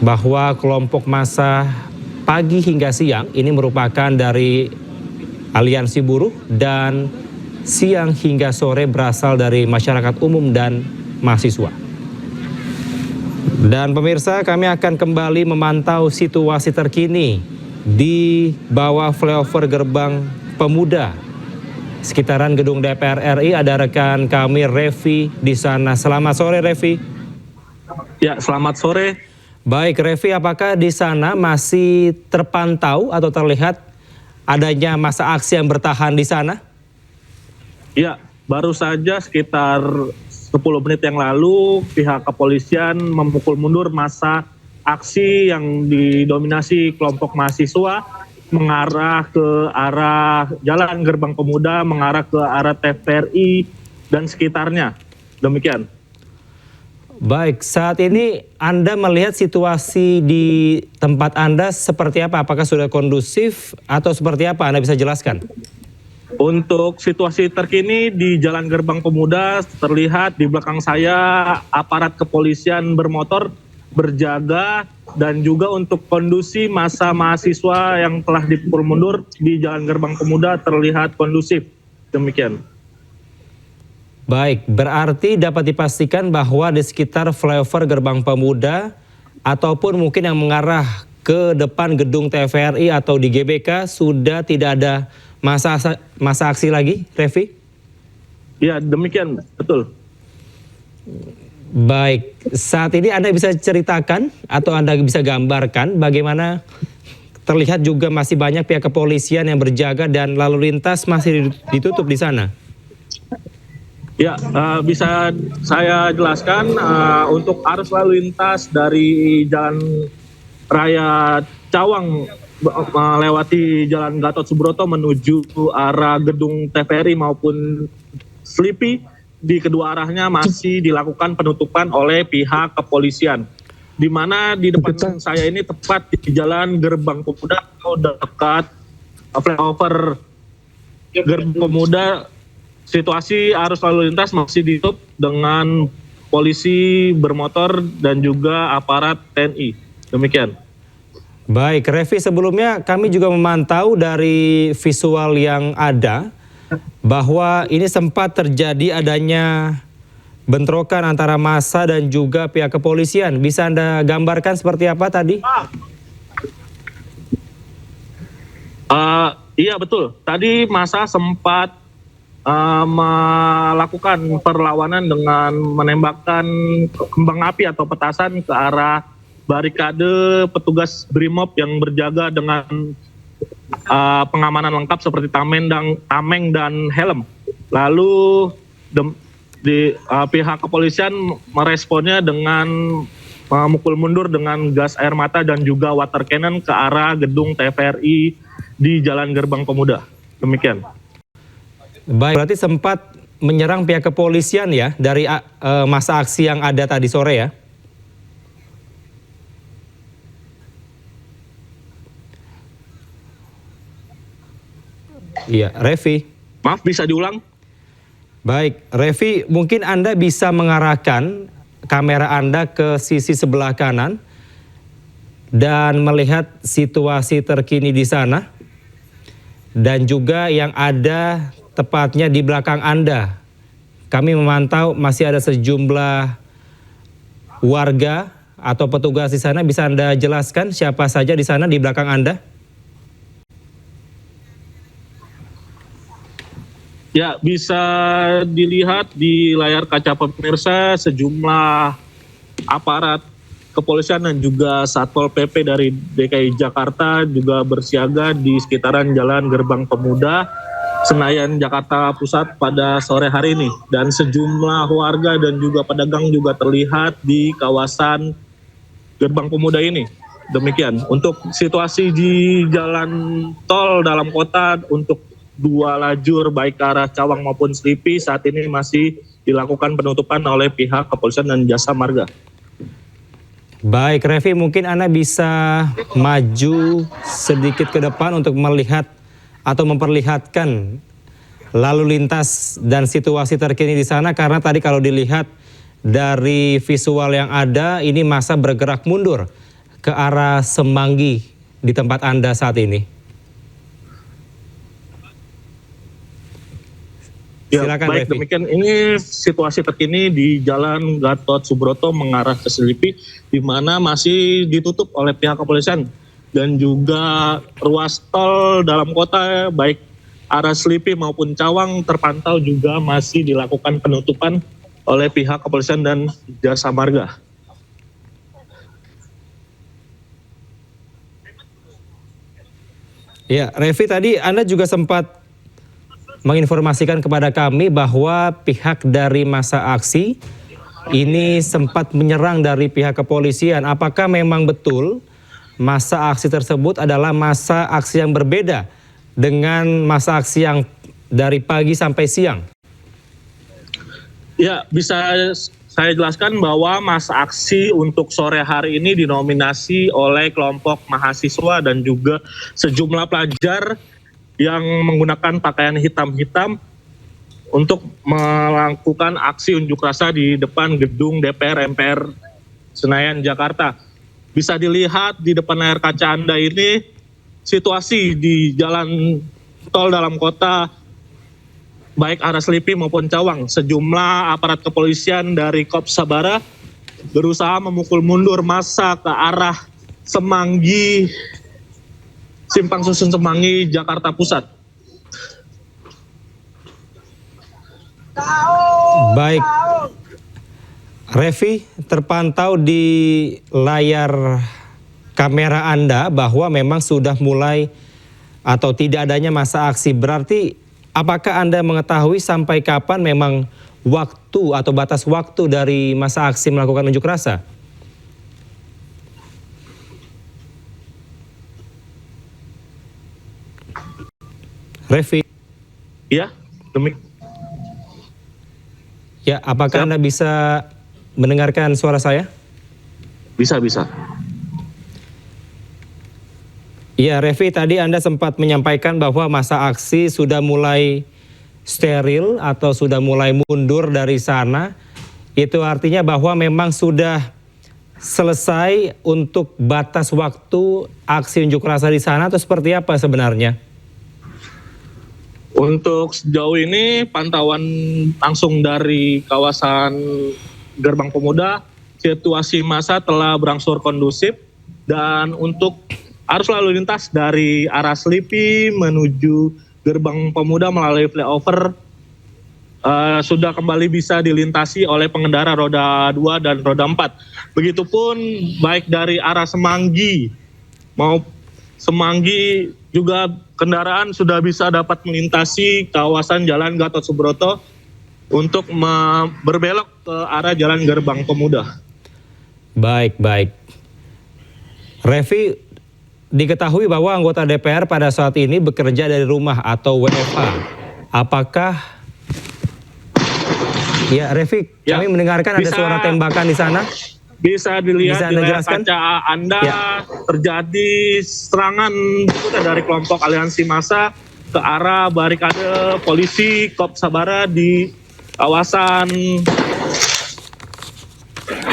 [SPEAKER 2] bahwa kelompok massa pagi hingga siang ini merupakan dari aliansi buruh dan siang hingga sore berasal dari masyarakat umum dan mahasiswa. Dan pemirsa, kami akan kembali memantau situasi terkini di bawah flyover Gerbang Pemuda sekitaran gedung DPR RI. Ada rekan kami Revi di sana. Selamat sore, Revi.
[SPEAKER 5] Ya, selamat sore.
[SPEAKER 2] Baik, Revi, apakah di sana masih terpantau atau terlihat adanya masa aksi yang bertahan di sana?
[SPEAKER 5] Ya, baru saja sekitar 10 menit yang lalu pihak kepolisian memukul mundur masa aksi yang didominasi kelompok mahasiswa mengarah ke arah Jalan Gerbang Pemuda, mengarah ke arah TVRI dan sekitarnya. Demikian.
[SPEAKER 2] Baik, saat ini Anda melihat situasi di tempat Anda seperti apa? Apakah sudah kondusif atau seperti apa? Anda bisa jelaskan?
[SPEAKER 5] Untuk situasi terkini di Jalan Gerbang Pemuda, terlihat di belakang saya aparat kepolisian bermotor berjaga, dan juga untuk kondisi masa mahasiswa yang telah dipukul mundur di Jalan Gerbang Pemuda terlihat kondusif. Demikian.
[SPEAKER 2] Baik, berarti dapat dipastikan bahwa di sekitar flyover Gerbang Pemuda ataupun mungkin yang mengarah ke depan gedung TVRI atau di GBK sudah tidak ada masa aksi lagi, Revi?
[SPEAKER 5] Ya, demikian, betul.
[SPEAKER 2] Baik, saat ini Anda bisa ceritakan atau Anda bisa gambarkan bagaimana terlihat juga masih banyak pihak kepolisian yang berjaga dan lalu lintas masih ditutup di sana?
[SPEAKER 5] Ya, bisa saya jelaskan untuk arus lalu lintas dari Jalan Raya Cawang melewati Jalan Gatot Subroto menuju arah gedung TVRI maupun Slipi, di kedua arahnya masih dilakukan penutupan oleh pihak kepolisian. Di mana di depan saya ini tepat di Jalan Gerbang Pemuda atau dekat flyover Gerbang Pemuda, situasi arus lalu lintas masih ditutup dengan polisi bermotor dan juga aparat TNI. Demikian.
[SPEAKER 2] Baik, Revi, sebelumnya kami juga memantau dari visual yang ada bahwa ini sempat terjadi adanya bentrokan antara massa dan juga pihak kepolisian. Bisa Anda gambarkan seperti apa tadi?
[SPEAKER 5] Iya, betul. Tadi massa sempat melakukan perlawanan dengan menembakkan kembang api atau petasan ke arah barikade petugas BRIMOB yang berjaga dengan pengamanan lengkap seperti tameng dan helm. Lalu pihak kepolisian meresponnya dengan memukul mundur dengan gas air mata dan juga water cannon ke arah gedung TVRI di Jalan Gerbang Pemuda. Demikian.
[SPEAKER 2] Baik, berarti sempat menyerang pihak kepolisian ya dari masa aksi yang ada tadi sore ya? Iya, Revi.
[SPEAKER 5] Maaf, bisa diulang?
[SPEAKER 2] Baik, Revi, mungkin Anda bisa mengarahkan kamera Anda ke sisi sebelah kanan dan melihat situasi terkini di sana. Dan juga yang ada tepatnya di belakang Anda. Kami memantau masih ada sejumlah warga atau petugas di sana. Bisa Anda jelaskan siapa saja di sana di belakang Anda?
[SPEAKER 5] Ya, bisa dilihat di layar kaca pemirsa sejumlah aparat kepolisian dan juga Satpol PP dari DKI Jakarta juga bersiaga di sekitaran Jalan Gerbang Pemuda, Senayan, Jakarta Pusat pada sore hari ini. Dan sejumlah warga dan juga pedagang juga terlihat di kawasan Gerbang Pemuda ini. Demikian, untuk situasi di jalan tol dalam kota untuk 2 lajur baik ke arah Cawang maupun Selipi saat ini masih dilakukan penutupan oleh pihak kepolisian dan jasa marga.
[SPEAKER 2] Baik, Revi, mungkin Anda bisa maju sedikit ke depan untuk melihat atau memperlihatkan lalu lintas dan situasi terkini di sana, karena tadi kalau dilihat dari visual yang ada, ini masa bergerak mundur ke arah Semanggi di tempat Anda saat ini.
[SPEAKER 5] Ya,
[SPEAKER 2] Silakan,
[SPEAKER 5] baik,
[SPEAKER 2] Revi.
[SPEAKER 5] demikian ini situasi terkini di Jalan Gatot Subroto mengarah ke Selipi, di mana masih ditutup oleh pihak kepolisian dan juga ruas tol dalam kota baik arah Selipi maupun Cawang terpantau juga masih dilakukan penutupan oleh pihak kepolisian dan jasa marga.
[SPEAKER 2] Ya, Revi, tadi Anda juga sempat menginformasikan kepada kami bahwa pihak dari masa aksi ini sempat menyerang dari pihak kepolisian. Apakah memang betul masa aksi tersebut adalah masa aksi yang berbeda dengan masa aksi yang dari pagi sampai siang?
[SPEAKER 5] Ya, bisa saya jelaskan bahwa masa aksi untuk sore hari ini dinominasi oleh kelompok mahasiswa dan juga sejumlah pelajar yang menggunakan pakaian hitam-hitam untuk melakukan aksi unjuk rasa di depan gedung DPR MPR Senayan, Jakarta. Bisa dilihat di depan layar kaca Anda ini situasi di jalan tol dalam kota baik arah Selipi maupun Cawang. Sejumlah aparat kepolisian dari Kops Sabara berusaha memukul mundur massa ke arah Semanggi, Simpang Susun Semanggi, Jakarta Pusat.
[SPEAKER 2] Baik, Revi, terpantau di layar kamera Anda bahwa memang sudah mulai atau tidak adanya masa aksi. Berarti apakah Anda mengetahui sampai kapan memang waktu atau batas waktu dari masa aksi melakukan unjuk rasa? Revi.
[SPEAKER 5] Ya,
[SPEAKER 2] Ya, apakah Anda bisa mendengarkan suara saya?
[SPEAKER 5] Bisa.
[SPEAKER 2] Ya, Revi, tadi Anda sempat menyampaikan bahwa masa aksi sudah mulai steril atau sudah mulai mundur dari sana. Itu artinya bahwa memang sudah selesai untuk batas waktu aksi unjuk rasa di sana, atau seperti apa sebenarnya?
[SPEAKER 5] Untuk sejauh ini pantauan langsung dari kawasan Gerbang Pemuda, situasi massa telah berangsur kondusif, dan untuk arus lalu lintas dari arah Selipi menuju Gerbang Pemuda melalui flyover sudah kembali bisa dilintasi oleh pengendara roda 2 dan roda 4. Begitupun baik dari arah Semanggi mau Semanggi juga kendaraan sudah bisa dapat melintasi kawasan Jalan Gatot Subroto untuk berbelok ke arah Jalan Gerbang Pemuda.
[SPEAKER 2] Baik. Revi, diketahui bahwa anggota DPR pada saat ini bekerja dari rumah atau WFH. Apakah... Ya, Revi, kami mendengarkan ada suara tembakan di sana.
[SPEAKER 5] Bisa dilihat di layar kaca Anda, terjadi serangan dari kelompok aliansi massa ke arah barikade polisi Kops Sabara di kawasan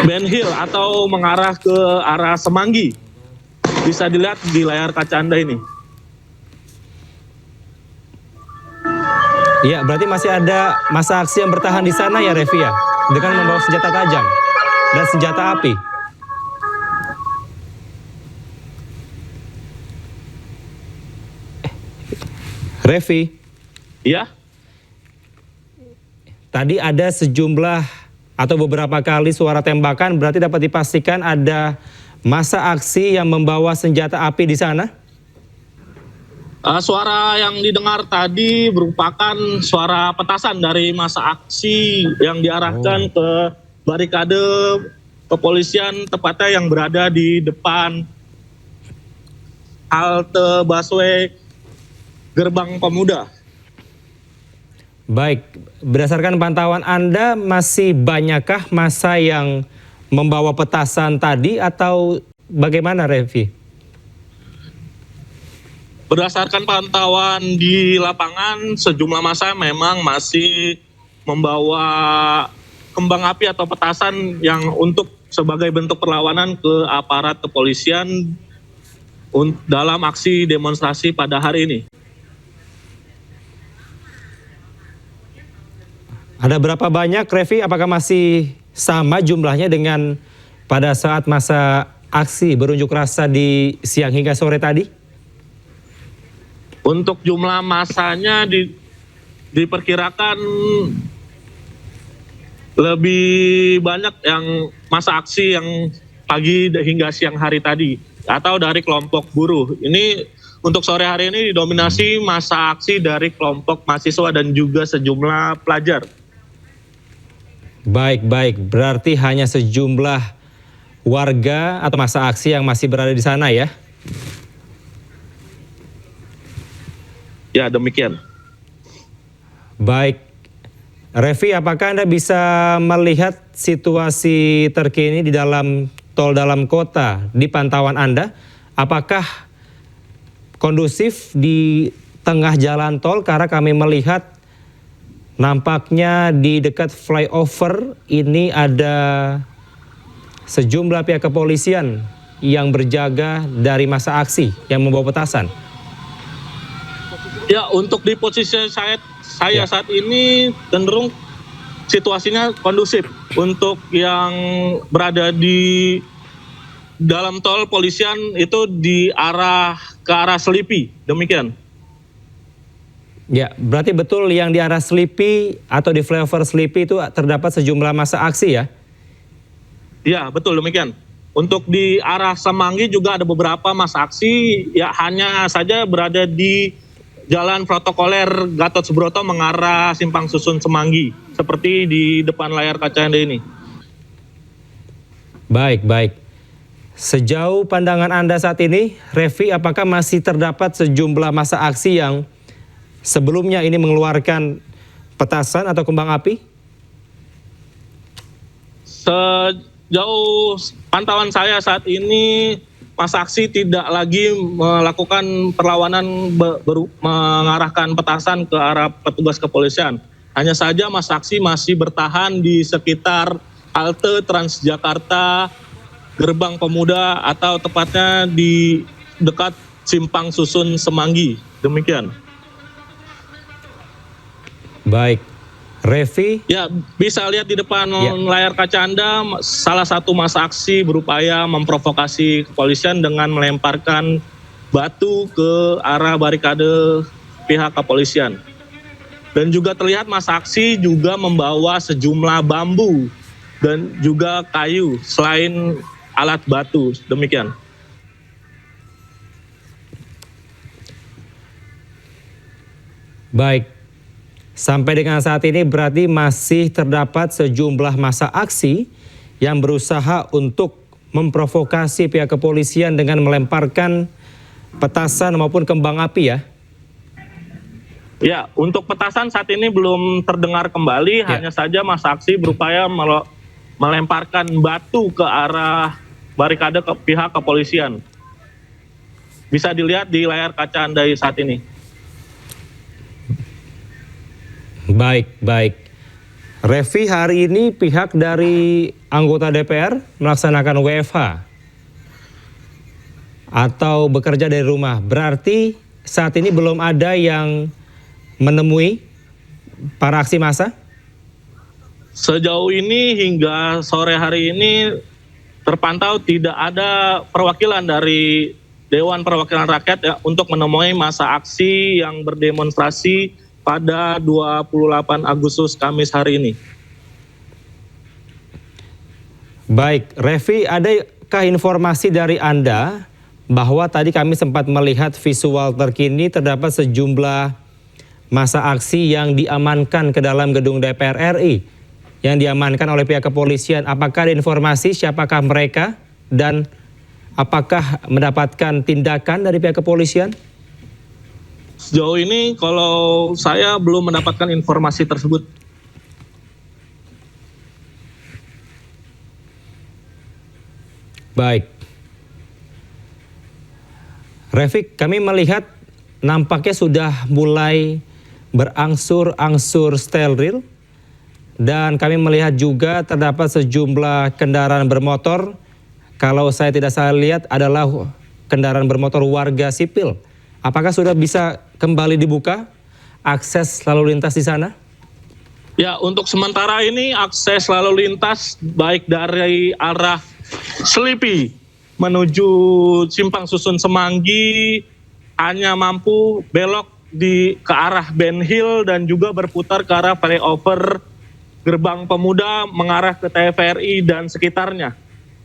[SPEAKER 5] Ben Hill atau mengarah ke arah Semanggi. Bisa dilihat di layar kaca Anda ini.
[SPEAKER 2] Iya, berarti masih ada massa aksi yang bertahan di sana ya, Revi ya, dengan membawa senjata tajam dan senjata api. Revi,
[SPEAKER 5] Ya,
[SPEAKER 2] tadi ada sejumlah atau beberapa kali suara tembakan, berarti dapat dipastikan ada massa aksi yang membawa senjata api di sana?
[SPEAKER 5] suara yang didengar tadi merupakan suara petasan dari massa aksi yang diarahkan ke barikade kepolisian, tepatnya yang berada di depan halte busway Gerbang Pemuda.
[SPEAKER 2] Baik, berdasarkan pantauan Anda, masih banyakkah massa yang membawa petasan tadi atau bagaimana, Revi?
[SPEAKER 5] Berdasarkan pantauan di lapangan, sejumlah massa memang masih membawa kembang api atau petasan yang untuk sebagai bentuk perlawanan ke aparat kepolisian dalam aksi demonstrasi pada hari ini.
[SPEAKER 2] Ada berapa banyak, Revi? Apakah masih sama jumlahnya dengan pada saat masa aksi berunjuk rasa di siang hingga sore tadi?
[SPEAKER 5] Untuk jumlah massanya diperkirakan lebih banyak yang masa aksi yang pagi hingga siang hari tadi atau dari kelompok buruh. Ini untuk sore hari ini didominasi masa aksi dari kelompok mahasiswa dan juga sejumlah pelajar.
[SPEAKER 2] Baik, berarti hanya sejumlah warga atau massa aksi yang masih berada di sana ya?
[SPEAKER 5] Ya, demikian.
[SPEAKER 2] Baik, Revi, apakah Anda bisa melihat situasi terkini di dalam tol dalam kota di pantauan Anda? Apakah kondusif di tengah jalan tol? Karena kami melihat nampaknya di dekat flyover ini ada sejumlah pihak kepolisian yang berjaga dari massa aksi yang membawa petasan.
[SPEAKER 5] Ya, untuk di posisi saya saat ini cenderung situasinya kondusif. Untuk yang berada di dalam tol polisian itu ke arah Selipi, demikian.
[SPEAKER 2] Ya, berarti betul yang di arah Selipi atau di flyover Selipi itu terdapat sejumlah massa aksi ya?
[SPEAKER 5] Ya, betul demikian. Untuk di arah Semanggi juga ada beberapa massa aksi, ya hanya saja berada di Jalan Protokoler Gatot Subroto mengarah Simpang Susun Semanggi, seperti di depan layar kaca Anda ini.
[SPEAKER 2] Baik. Sejauh pandangan Anda saat ini, Revi, apakah masih terdapat sejumlah massa aksi yang sebelumnya ini mengeluarkan petasan atau kembang api?
[SPEAKER 5] Sejauh pantauan saya saat ini, massa aksi tidak lagi melakukan perlawanan mengarahkan petasan ke arah petugas kepolisian. Hanya saja massa aksi masih bertahan di sekitar halte Transjakarta Gerbang Pemuda atau tepatnya di dekat Simpang Susun Semanggi. Demikian.
[SPEAKER 2] Baik, Revi.
[SPEAKER 5] Ya, bisa lihat di depan layar kaca Anda, salah satu massa aksi berupaya memprovokasi kepolisian dengan melemparkan batu ke arah barikade pihak kepolisian. Dan juga terlihat massa aksi juga membawa sejumlah bambu dan juga kayu selain alat batu. Demikian.
[SPEAKER 2] Baik. Sampai dengan saat ini berarti masih terdapat sejumlah massa aksi yang berusaha untuk memprovokasi pihak kepolisian dengan melemparkan petasan maupun kembang api ya?
[SPEAKER 5] Ya, untuk petasan saat ini belum terdengar kembali, hanya saja massa aksi berupaya melemparkan batu ke arah barikade pihak kepolisian. Bisa dilihat di layar kaca Anda saat ini.
[SPEAKER 2] Baik. Revi, hari ini pihak dari anggota DPR melaksanakan WFH atau bekerja dari rumah. Berarti saat ini belum ada yang menemui para aksi massa?
[SPEAKER 5] Sejauh ini hingga sore hari ini terpantau tidak ada perwakilan dari Dewan Perwakilan Rakyat ya, untuk menemui masa aksi yang berdemonstrasi pada 28 Agustus Kamis hari ini.
[SPEAKER 2] Baik, Revi, adakah informasi dari Anda bahwa tadi kami sempat melihat visual terkini terdapat sejumlah masa aksi yang diamankan ke dalam gedung DPR RI, yang diamankan oleh pihak kepolisian. Apakah ada informasi siapakah mereka dan apakah mendapatkan tindakan dari pihak kepolisian?
[SPEAKER 5] Sejauh ini kalau saya belum mendapatkan informasi tersebut.
[SPEAKER 2] Baik. Refik, kami melihat nampaknya sudah mulai berangsur-angsur steril dan kami melihat juga terdapat sejumlah kendaraan bermotor. Kalau saya tidak salah lihat adalah kendaraan bermotor warga sipil. Apakah sudah bisa kembali dibuka akses lalu lintas di sana?
[SPEAKER 5] Ya, untuk sementara ini akses lalu lintas baik dari arah Selipi menuju Simpang Susun Semanggi hanya mampu belok ke arah Ben Hill dan juga berputar ke arah flyover Gerbang Pemuda mengarah ke TVRI dan sekitarnya.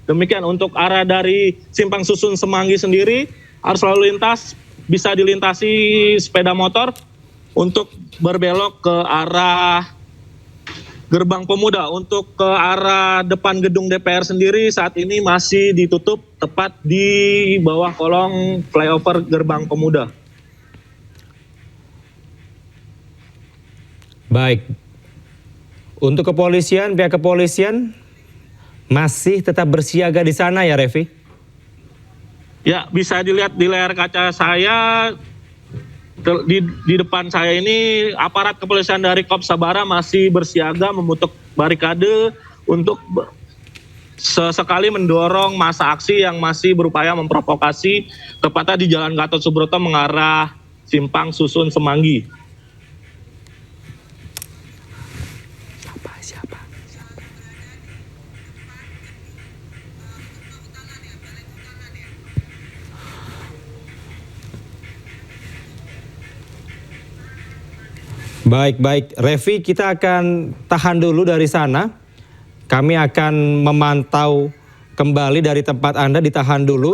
[SPEAKER 5] Demikian untuk arah dari Simpang Susun Semanggi sendiri, arus lalu lintas bisa dilintasi sepeda motor untuk berbelok ke arah Gerbang Pemuda. Untuk ke arah depan gedung DPR sendiri saat ini masih ditutup tepat di bawah kolong flyover Gerbang Pemuda.
[SPEAKER 2] Baik. Untuk kepolisian, pihak kepolisian masih tetap bersiaga di sana ya, Revi?
[SPEAKER 5] Ya, bisa dilihat di layar kaca saya, di depan saya ini aparat kepolisian dari Kops Sabara masih bersiaga membentuk barikade untuk sesekali mendorong massa aksi yang masih berupaya memprovokasi tepatnya di Jalan Gatot Subroto mengarah Simpang Susun Semanggi.
[SPEAKER 2] Baik, Revi, kita akan tahan dulu dari sana. Kami akan memantau kembali dari tempat Anda, ditahan dulu.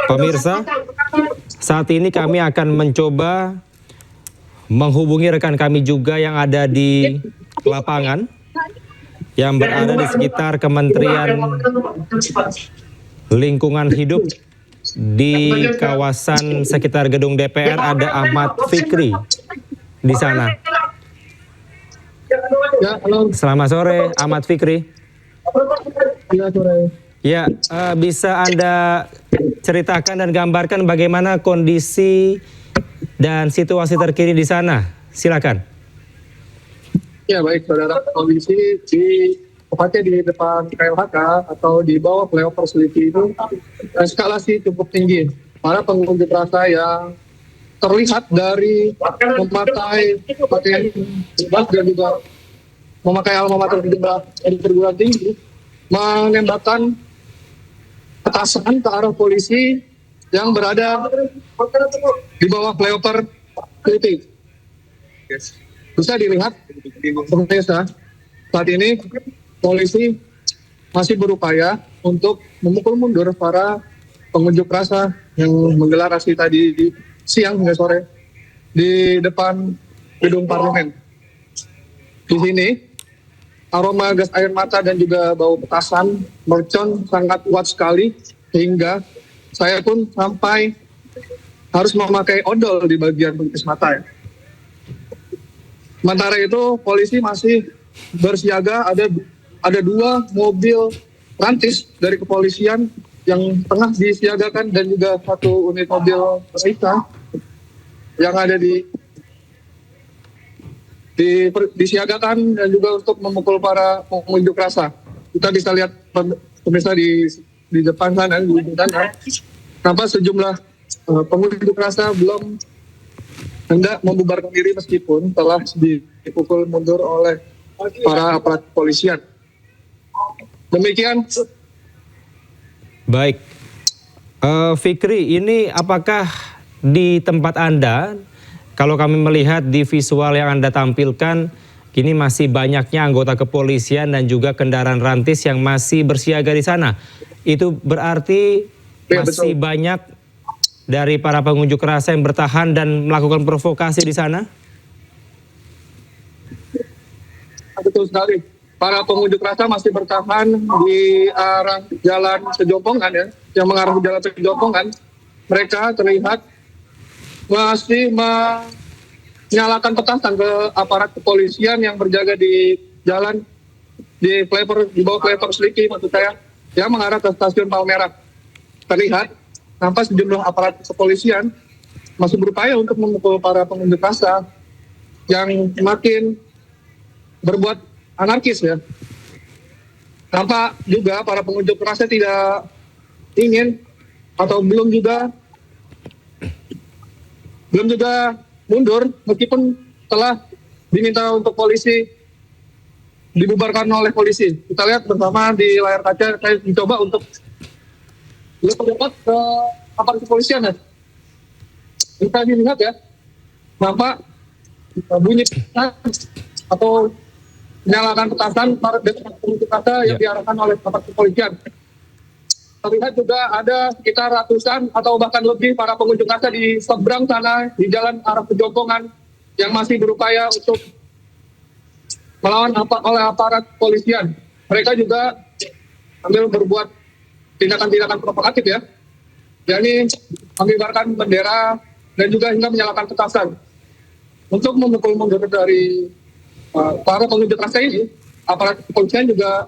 [SPEAKER 2] Pemirsa, saat ini kami akan mencoba menghubungi rekan kami juga yang ada di lapangan, yang berada di sekitar Kementerian Lingkungan Hidup di kawasan sekitar gedung DPR. Ada Ahmad Fikri di sana.
[SPEAKER 6] Ya, halo.
[SPEAKER 2] Selamat sore, Ahmad Fikri.
[SPEAKER 6] Ya, sore.
[SPEAKER 2] Ya, bisa Anda ceritakan dan gambarkan bagaimana kondisi dan situasi terkini di sana? Silakan.
[SPEAKER 6] Ya, baik, saudara. Kondisi tepatnya di depan KLHK atau di bawah flyover Selipi itu eskalasi cukup tinggi. Para pengunjuk rasa yang terlihat dari memakai pakaian bebas dan juga memakai alma mater di perguruan tinggi menembakkan petasan ke arah polisi yang berada di bawah flyover Selipi. Bisa dilihat pemirsa, saat ini polisi masih berupaya untuk memukul mundur para pengunjuk rasa yang menggelar aksi tadi siang hingga sore di depan gedung parlemen. Di sini aroma gas air mata dan juga bau petasan mercon sangat kuat sekali hingga saya pun sampai harus memakai odol di bagian pelipis mata. Sementara itu polisi masih bersiaga, ada 2 mobil rantis dari kepolisian yang tengah disiagakan dan juga 1 unit mobil periksa yang ada di disiagakan dan juga untuk memukul para pengunjuk rasa. Kita bisa lihat pemirsa di depan sana, di sana, nampak sejumlah pengunjuk rasa belum hendak membubarkan diri meskipun telah dipukul mundur oleh para aparat kepolisian. Demikian.
[SPEAKER 2] Baik, Fikri, ini apakah di tempat Anda, kalau kami melihat di visual yang Anda tampilkan, kini masih banyaknya anggota kepolisian dan juga kendaraan rantis yang masih bersiaga di sana. Itu berarti
[SPEAKER 6] Ya,
[SPEAKER 2] masih
[SPEAKER 6] betul.
[SPEAKER 2] banyak dari para pengunjuk rasa yang bertahan dan melakukan provokasi di sana?
[SPEAKER 6] Betul sekali. Para pengunjuk rasa masih bertahan di arah jalan Sejompongan ya, yang mengarah ke jalan Sejompongan. Mereka terlihat masih menyalakan petasan ke aparat kepolisian yang berjaga di jalan di bawah flyover Seliki, maksud saya, yang mengarah ke stasiun Palmerah. Terlihat nampak sejumlah aparat kepolisian masih berupaya untuk memukul para pengunjuk rasa yang makin berbuat anarkis ya. Nampak juga para pengunjuk rasa tidak ingin atau belum juga mundur meskipun telah diminta untuk polisi dibubarkan oleh polisi. Kita lihat bersama di layar kaca, saya mencoba untuk lebih dekat ke aparat kepolisian ya. Kita lihat ya, nampak bunyi atau menyalakan petasan para pengunjuk rasa yang diarahkan oleh aparat kepolisian. Terlihat juga ada sekitar ratusan atau bahkan lebih para pengunjuk rasa di seberang sana di jalan arah Pejompongan yang masih berupaya untuk melawan oleh aparat kepolisian. Mereka juga sambil berbuat tindakan-tindakan provokatif ya, yakni mengibarkan bendera dan juga hingga menyalakan petasan. Untuk memukul mundur dari para pengunjuk rasa ini, aparat kepolisian juga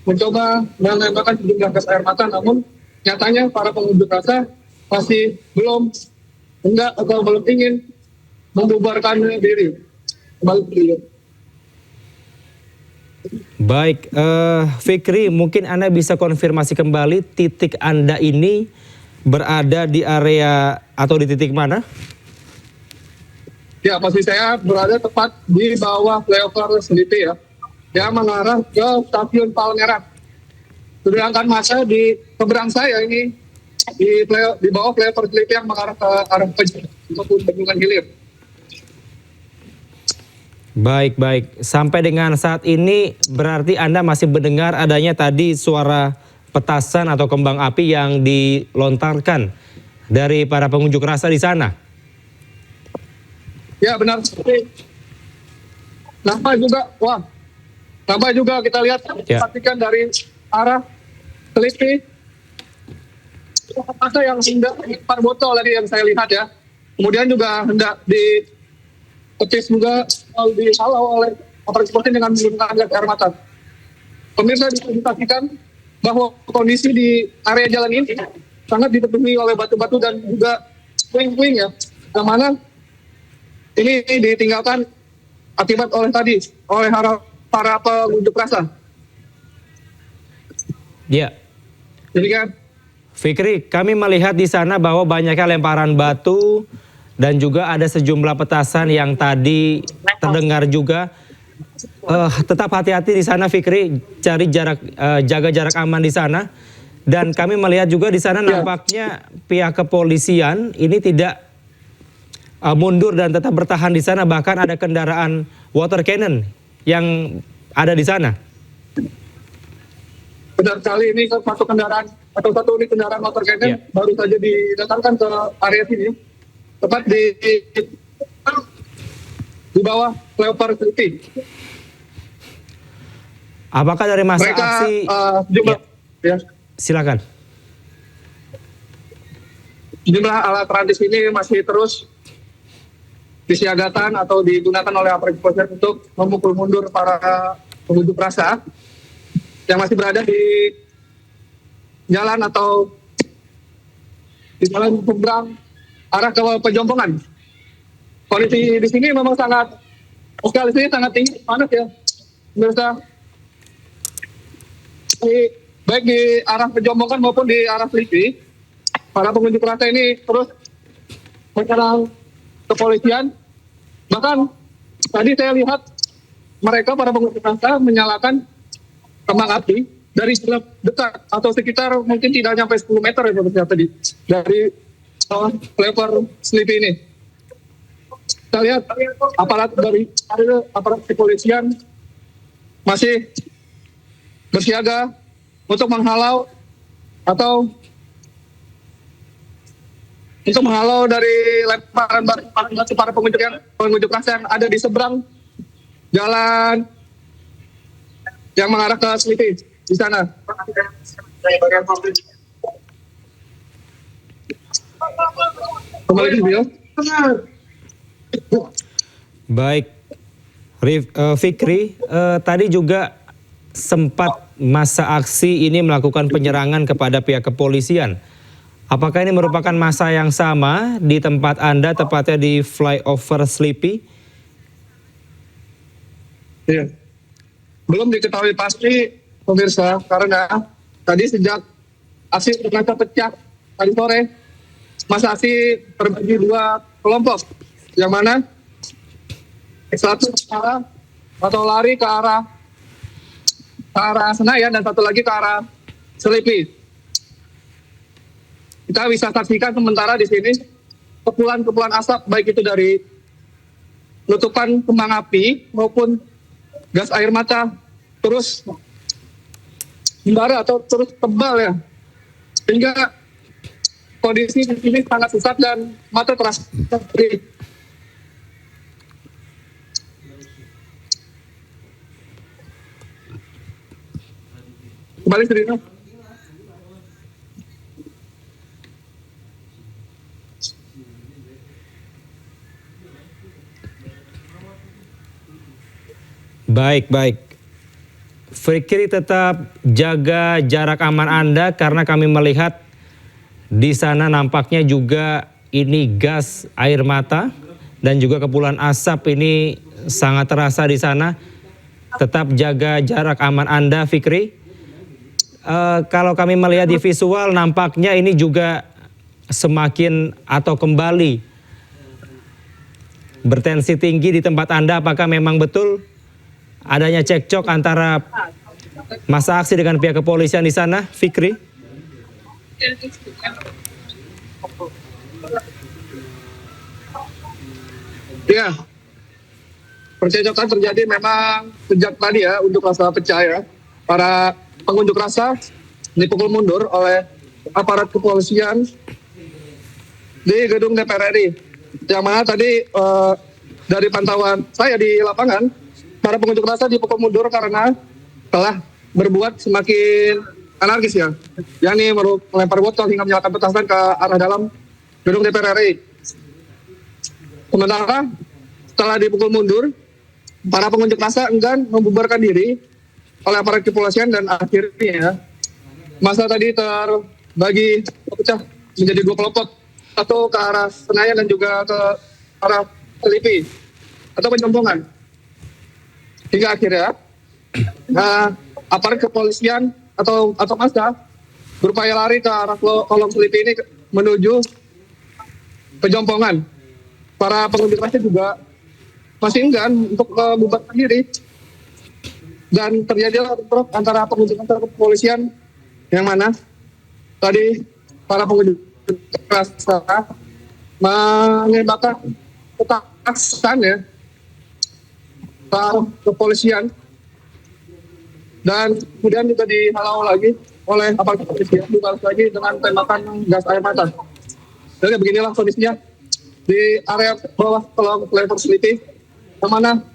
[SPEAKER 6] mencoba menembakkan sejumlah gas air mata, namun nyatanya para pengunjuk rasa masih belum ingin membubarkan diri. Kembali ke beliau.
[SPEAKER 2] Baik, Fikri, mungkin Anda bisa konfirmasi kembali titik Anda ini berada di area atau di titik mana?
[SPEAKER 6] Ya, posisi saya berada tepat di bawah flyover Seliti ya, yang mengarah ke stasiun Palmerah. Sedangkan masa di seberang saya ini di bawah flyover Seliti yang mengarah ke arah Bendungan Hilir.
[SPEAKER 2] Baik, baik. Sampai dengan saat ini berarti Anda masih mendengar adanya tadi suara petasan atau kembang api yang dilontarkan dari para pengunjuk rasa di sana?
[SPEAKER 6] Ya, benar. Nampak juga kita lihat saksikan dari arah Seliti. Masa yang hendak lempar botol tadi yang saya lihat ya. Kemudian juga hendak dikepis juga dihalau oleh aparat kepolisian dengan menggunakan gas air mata. Pemirsa bisa disaksikan bahwa kondisi di area jalan ini sangat dipenuhi oleh batu-batu dan juga puing-puing ya, yang mana ini ditinggalkan akibat oleh para pengunjuk rasa.
[SPEAKER 2] Ya.
[SPEAKER 6] Jadi kan,
[SPEAKER 2] Fikri, kami melihat di sana bahwa banyaknya lemparan batu dan juga ada sejumlah petasan yang tadi terdengar juga. Tetap hati-hati di sana, Fikri, jaga jarak aman di sana. Dan kami melihat juga di sana nampaknya pihak kepolisian ini tidak mundur dan tetap bertahan di sana, bahkan ada kendaraan water cannon yang ada di sana.
[SPEAKER 6] benar sekali, ini satu unit kendaraan motor cannon baru saja didatangkan ke area sini, tepat di bawah flyover Seliti.
[SPEAKER 2] Apakah dari masa aksi? Silakan.
[SPEAKER 6] Jumlah alat rantis ini masih terus disiagakan atau digunakan oleh aparat kepolisian untuk memukul mundur para pengunjuk rasa yang masih berada di jalan atau di jalan seberang arah ke Pejompongan. Kondisi di sini memang sangat Sekali ini sangat tinggi, panas ya. Pemirsa, baik di arah Pejombongan maupun di arah Selipi, para pengunjuk rasa ini terus menyerang kepolisian. Bahkan tadi saya lihat mereka para pengunjuk rasa menyalakan kembang api dari jarak dekat atau sekitar mungkin tidak sampai 10 meter ya pemirsa tadi dari flyover Selipi ini. Kita lihat aparat kepolisian masih bersiaga untuk menghalau atau dari lemparan batu para pengunjuk rasa yang ada di seberang jalan yang mengarah ke Selipi di sana. Kembali ke video.
[SPEAKER 2] Baik, Fikri, tadi juga sempat massa aksi ini melakukan penyerangan kepada pihak kepolisian. Apakah ini merupakan massa yang sama di tempat Anda, tepatnya di flyover Selipi?
[SPEAKER 6] Iya. Belum diketahui pasti pemirsa, karena tadi sejak aksi ternyata pecah tadi sore, masa aksi terbagi 2 kelompok, yang mana satu atau lari ke arah Senayan dan satu lagi ke arah Selipi. Kita bisa saksikan sementara di sini kepulan asap baik itu dari letupan kembang api maupun gas air mata terus membara atau terus tebal ya, sehingga kondisi di sini sangat sesak dan mata terasa perih. Kembali ke Dino.
[SPEAKER 2] Baik. Fikri, tetap jaga jarak aman Anda karena kami melihat di sana nampaknya juga ini gas air mata dan juga kepulan asap ini sangat terasa di sana. Tetap jaga jarak aman Anda, Fikri. Kalau kami melihat di visual nampaknya ini juga semakin atau kembali bertensi tinggi di tempat Anda. Apakah memang betul adanya cekcok antara massa aksi dengan pihak kepolisian di sana, Fikri?
[SPEAKER 6] Ya, percekcokan terjadi memang sejak tadi ya, untuk rasa pecah ya. Para pengunjuk rasa dipukul mundur oleh aparat kepolisian di gedung DPR RI. Yang mana tadi dari pantauan saya di lapangan, para pengunjuk rasa dipukul mundur karena telah berbuat semakin anarkis ya, yakni melempar botol hingga menyalakan petasan ke arah dalam gedung DPR RI. Sementara setelah dipukul mundur, para pengunjuk rasa enggan membubarkan diri oleh aparat kepolisian dan akhirnya masa tadi terbagi pecah menjadi 2 kelompok, satu ke arah Senayan dan juga ke arah Selipi atau Pejombongan. Hingga akhirnya aparat kepolisian atau massa berupaya lari ke arah kolong Selipi ini menuju Pejombongan. Para pengunjuk rasa juga masih enggan untuk membubarkan diri. Dan terjadilah bentrok antara pengunjuk rasa kepolisian, yang mana tadi para pengunjuk rasa menembakkan petasan ya ke kepolisian, dan kemudian juga dihalau lagi oleh aparat kepolisian, dibalas lagi dengan tembakan gas air mata. Jadi beginilah kondisinya di area bawah kolong flyover Selipi, yang mana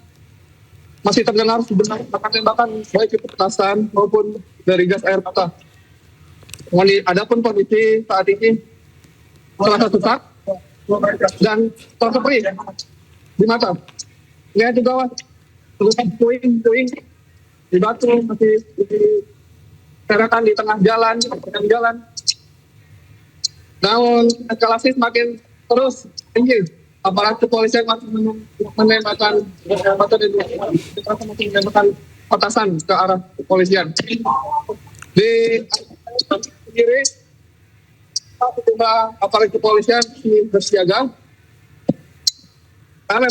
[SPEAKER 6] masih terdengar sebenarnya tembakan baik itu petasan maupun dari gas air mata. Adapun kondisi saat ini terasa sesak dan terasa perih di mata. Lihat juga puing di batu masih diseret di tengah jalan. Namun eskalasi semakin terus tinggi aparat kepolisian masih menembakkan petasan ke arah kepolisian. Di kiri, sejumlah aparat kepolisian bersiaga. Karena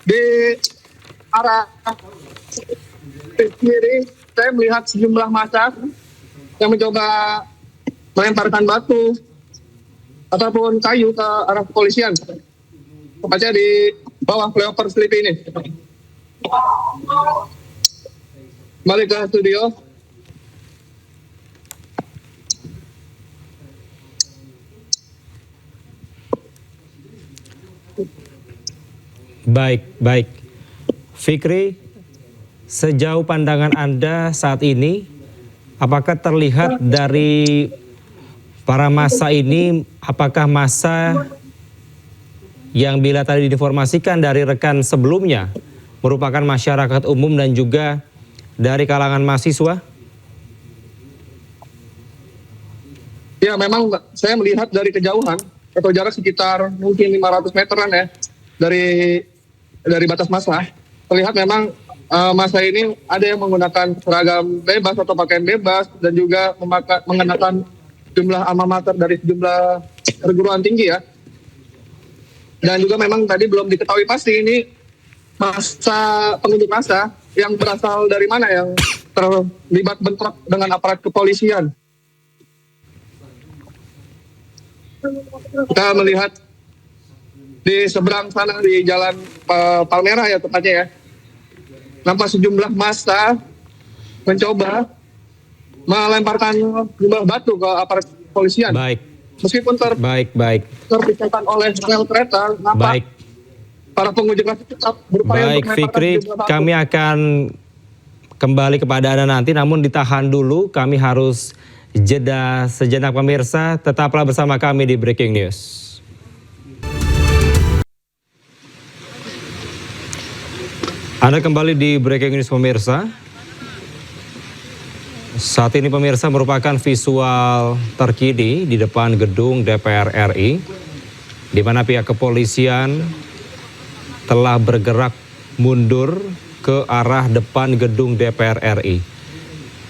[SPEAKER 6] di arah kiri, saya melihat sejumlah massa yang mencoba melemparkan batu ataupun kayu ke arah kepolisian, tepatnya di bawah flyover Sleepy ini. Kembali ke studio.
[SPEAKER 2] Baik. Fikri, sejauh pandangan Anda saat ini, apakah terlihat dari para massa ini, apakah massa yang bila tadi diinformasikan dari rekan sebelumnya merupakan masyarakat umum dan juga dari kalangan mahasiswa?
[SPEAKER 6] Ya, memang saya melihat dari kejauhan atau jarak sekitar mungkin 500 meteran ya dari batas massa. Terlihat memang massa ini ada yang menggunakan seragam bebas atau pakaian bebas dan juga mengenakan jumlah alma mater dari sejumlah perguruan tinggi ya. Dan juga memang tadi belum diketahui pasti ini pengunjuk massa yang berasal dari mana yang terlibat bentrok dengan aparat kepolisian. Kita melihat di seberang sana di jalan Palmerah ya tepatnya ya, nampak sejumlah massa mencoba melemparkan jumlah batu ke aparat kepolisian.
[SPEAKER 2] Baik.
[SPEAKER 6] Meskipun terpisahkan oleh rel kereta, nampak para pengunjuk rasa tetap berupaya
[SPEAKER 2] Baik,
[SPEAKER 6] untuk
[SPEAKER 2] Fikri,
[SPEAKER 6] jumlah batu.
[SPEAKER 2] kami akan kembali kepada Anda nanti, namun ditahan dulu, kami harus jeda sejenak pemirsa. Tetaplah bersama kami di Breaking News. Anda kembali di Breaking News pemirsa. Saat ini pemirsa merupakan visual terkini di depan gedung DPR RI, di mana pihak kepolisian telah bergerak mundur ke arah depan gedung DPR RI.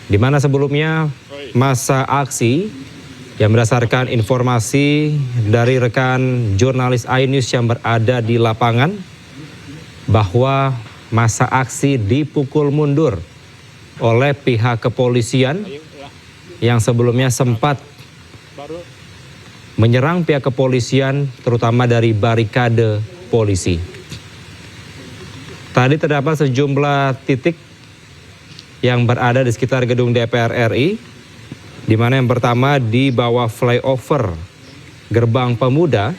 [SPEAKER 2] Di mana sebelumnya masa aksi yang berdasarkan informasi dari rekan jurnalis iNews yang berada di lapangan bahwa masa aksi dipukul mundur oleh pihak kepolisian yang sebelumnya sempat menyerang pihak kepolisian terutama dari barikade polisi. Tadi terdapat sejumlah titik yang berada di sekitar gedung DPR RI, di mana yang pertama di bawah flyover Gerbang Pemuda.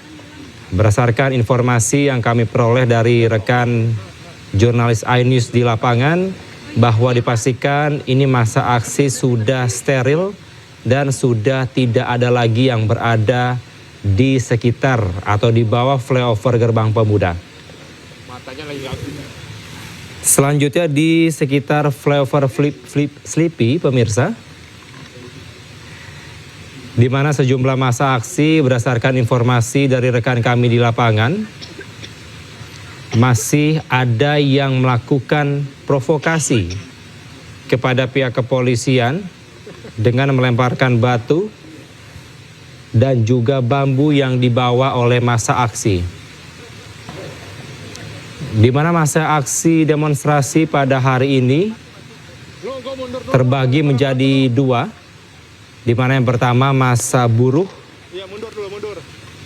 [SPEAKER 2] Berdasarkan informasi yang kami peroleh dari rekan jurnalis iNews di lapangan, bahwa dipastikan ini masa aksi sudah steril dan sudah tidak ada lagi yang berada di sekitar atau di bawah flyover Gerbang Pemuda. Selanjutnya di sekitar flyover Sleepy pemirsa, di mana sejumlah masa aksi berdasarkan informasi dari rekan kami di lapangan masih ada yang melakukan provokasi kepada pihak kepolisian dengan melemparkan batu dan juga bambu yang dibawa oleh masa aksi. Di mana masa aksi demonstrasi pada hari ini terbagi menjadi dua, di mana yang pertama masa buruh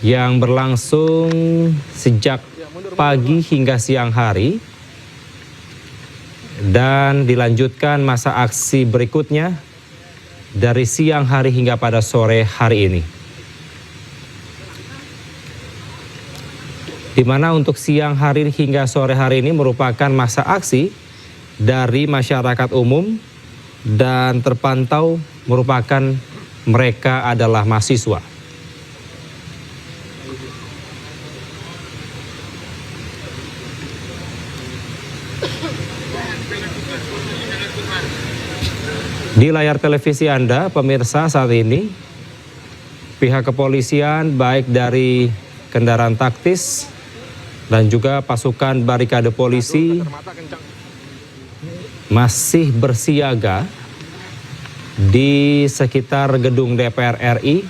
[SPEAKER 2] yang berlangsung sejak pagi hingga siang hari, dan dilanjutkan masa aksi berikutnya dari siang hari hingga pada sore hari ini. Di mana untuk siang hari hingga sore hari ini merupakan masa aksi dari masyarakat umum dan terpantau merupakan mereka adalah mahasiswa. Di layar televisi Anda, pemirsa, saat ini pihak kepolisian baik dari kendaraan taktis dan juga pasukan barikade polisi masih bersiaga di sekitar gedung DPR RI,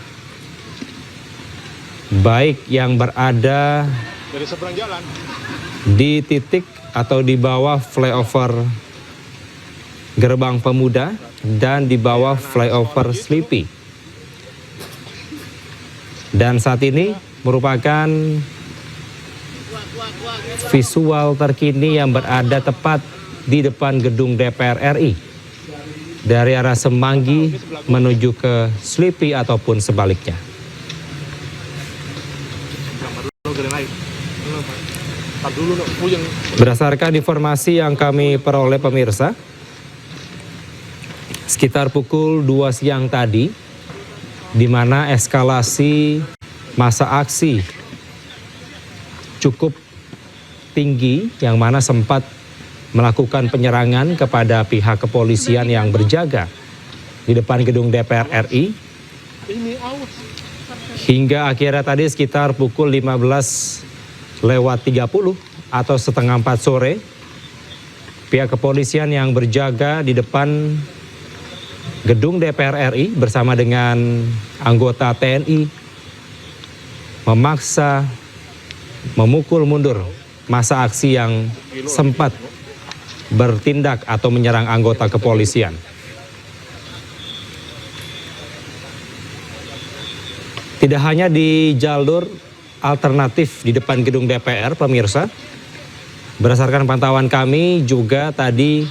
[SPEAKER 2] baik yang berada
[SPEAKER 3] Dari seberang jalan.
[SPEAKER 2] di titik atau di bawah flyover Gerbang Pemuda dan di bawah flyover Sleepy. Dan saat ini merupakan visual terkini yang berada tepat di depan gedung DPR RI dari arah Semanggi menuju ke Sleepy ataupun sebaliknya. Berdasarkan informasi yang kami peroleh pemirsa, sekitar pukul 2 siang tadi, di mana eskalasi masa aksi cukup tinggi, yang mana sempat melakukan penyerangan kepada pihak kepolisian yang berjaga di depan gedung DPR RI, hingga akhirnya tadi sekitar pukul 15:30 atau setengah 4 sore, pihak kepolisian yang berjaga di depan gedung DPR RI bersama dengan anggota TNI memaksa memukul mundur masa aksi yang sempat bertindak atau menyerang anggota kepolisian. Tidak hanya di jalur alternatif di depan gedung DPR, pemirsa, berdasarkan pantauan kami juga tadi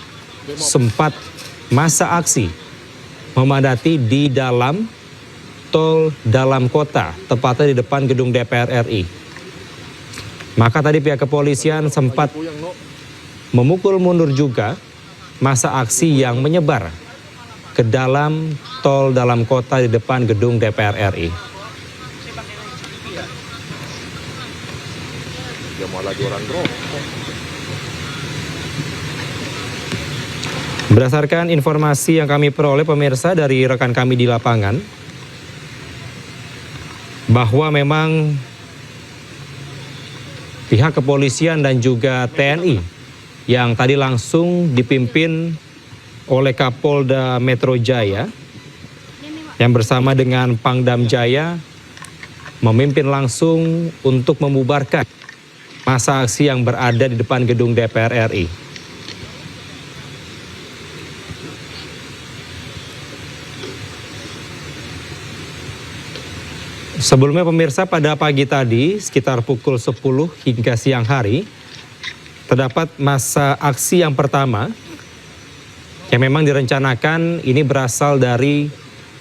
[SPEAKER 2] sempat masa aksi memadati di dalam tol dalam kota, tepatnya di depan gedung DPR RI. Maka tadi pihak kepolisian sempat memukul mundur juga masa aksi yang menyebar ke dalam tol dalam kota di depan gedung DPR RI. Berdasarkan informasi yang kami peroleh pemirsa dari rekan kami di lapangan, bahwa memang pihak kepolisian dan juga TNI yang tadi langsung dipimpin oleh Kapolda Metro Jaya yang bersama dengan Pangdam Jaya memimpin langsung untuk membubarkan masa aksi yang berada di depan gedung DPR RI. Sebelumnya pemirsa, pada pagi tadi sekitar pukul 10 hingga siang hari terdapat masa aksi yang pertama yang memang direncanakan ini berasal dari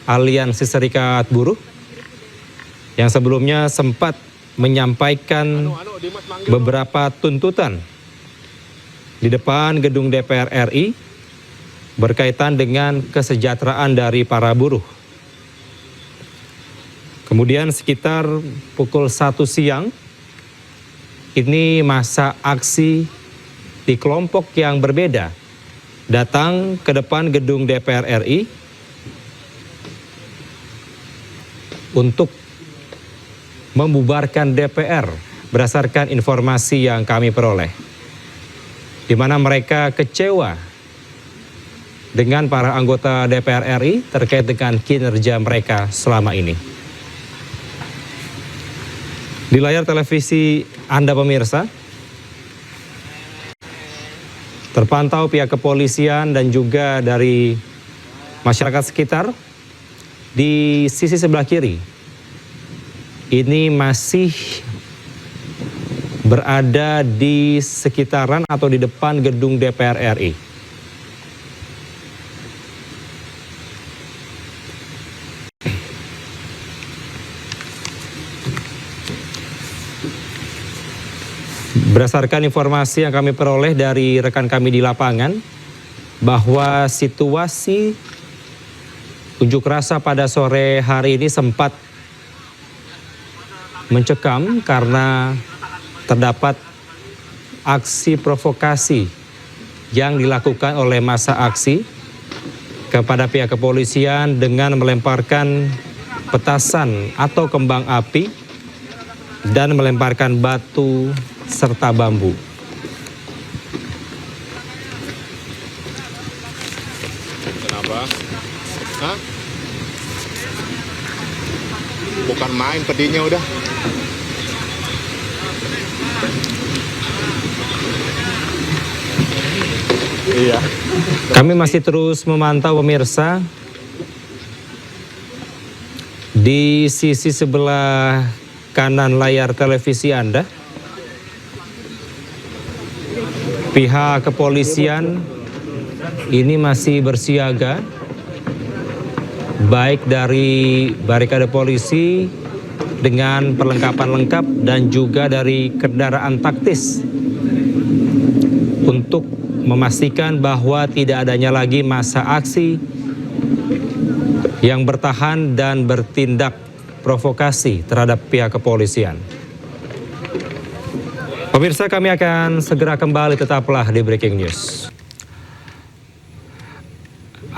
[SPEAKER 2] Aliansi Serikat Buruh yang sebelumnya sempat menyampaikan beberapa tuntutan di depan gedung DPR RI berkaitan dengan kesejahteraan dari para buruh. Kemudian sekitar pukul 1 siang, ini masa aksi di kelompok yang berbeda datang ke depan gedung DPR RI untuk membubarkan DPR berdasarkan informasi yang kami peroleh, di mana mereka kecewa dengan para anggota DPR RI terkait dengan kinerja mereka selama ini. Di layar televisi Anda pemirsa, terpantau pihak kepolisian dan juga dari masyarakat sekitar di sisi sebelah kiri. Ini masih berada di sekitaran atau di depan gedung DPR RI. Berdasarkan informasi yang kami peroleh dari rekan kami di lapangan, bahwa situasi unjuk rasa pada sore hari ini sempat mencekam karena terdapat aksi provokasi yang dilakukan oleh massa aksi kepada pihak kepolisian dengan melemparkan petasan atau kembang api dan melemparkan batu serta bambu.
[SPEAKER 3] Kenapa? Hah? Bukan main pedihnya udah. Iya.
[SPEAKER 2] Kami masih terus memantau pemirsa. Di sisi sebelah kanan layar televisi Anda, pihak kepolisian ini masih bersiaga, baik dari barikade polisi dengan perlengkapan lengkap dan juga dari kendaraan taktis untuk memastikan bahwa tidak adanya lagi massa aksi yang bertahan dan bertindak provokasi terhadap pihak kepolisian. Pemirsa, kami akan segera kembali, tetaplah di Breaking News.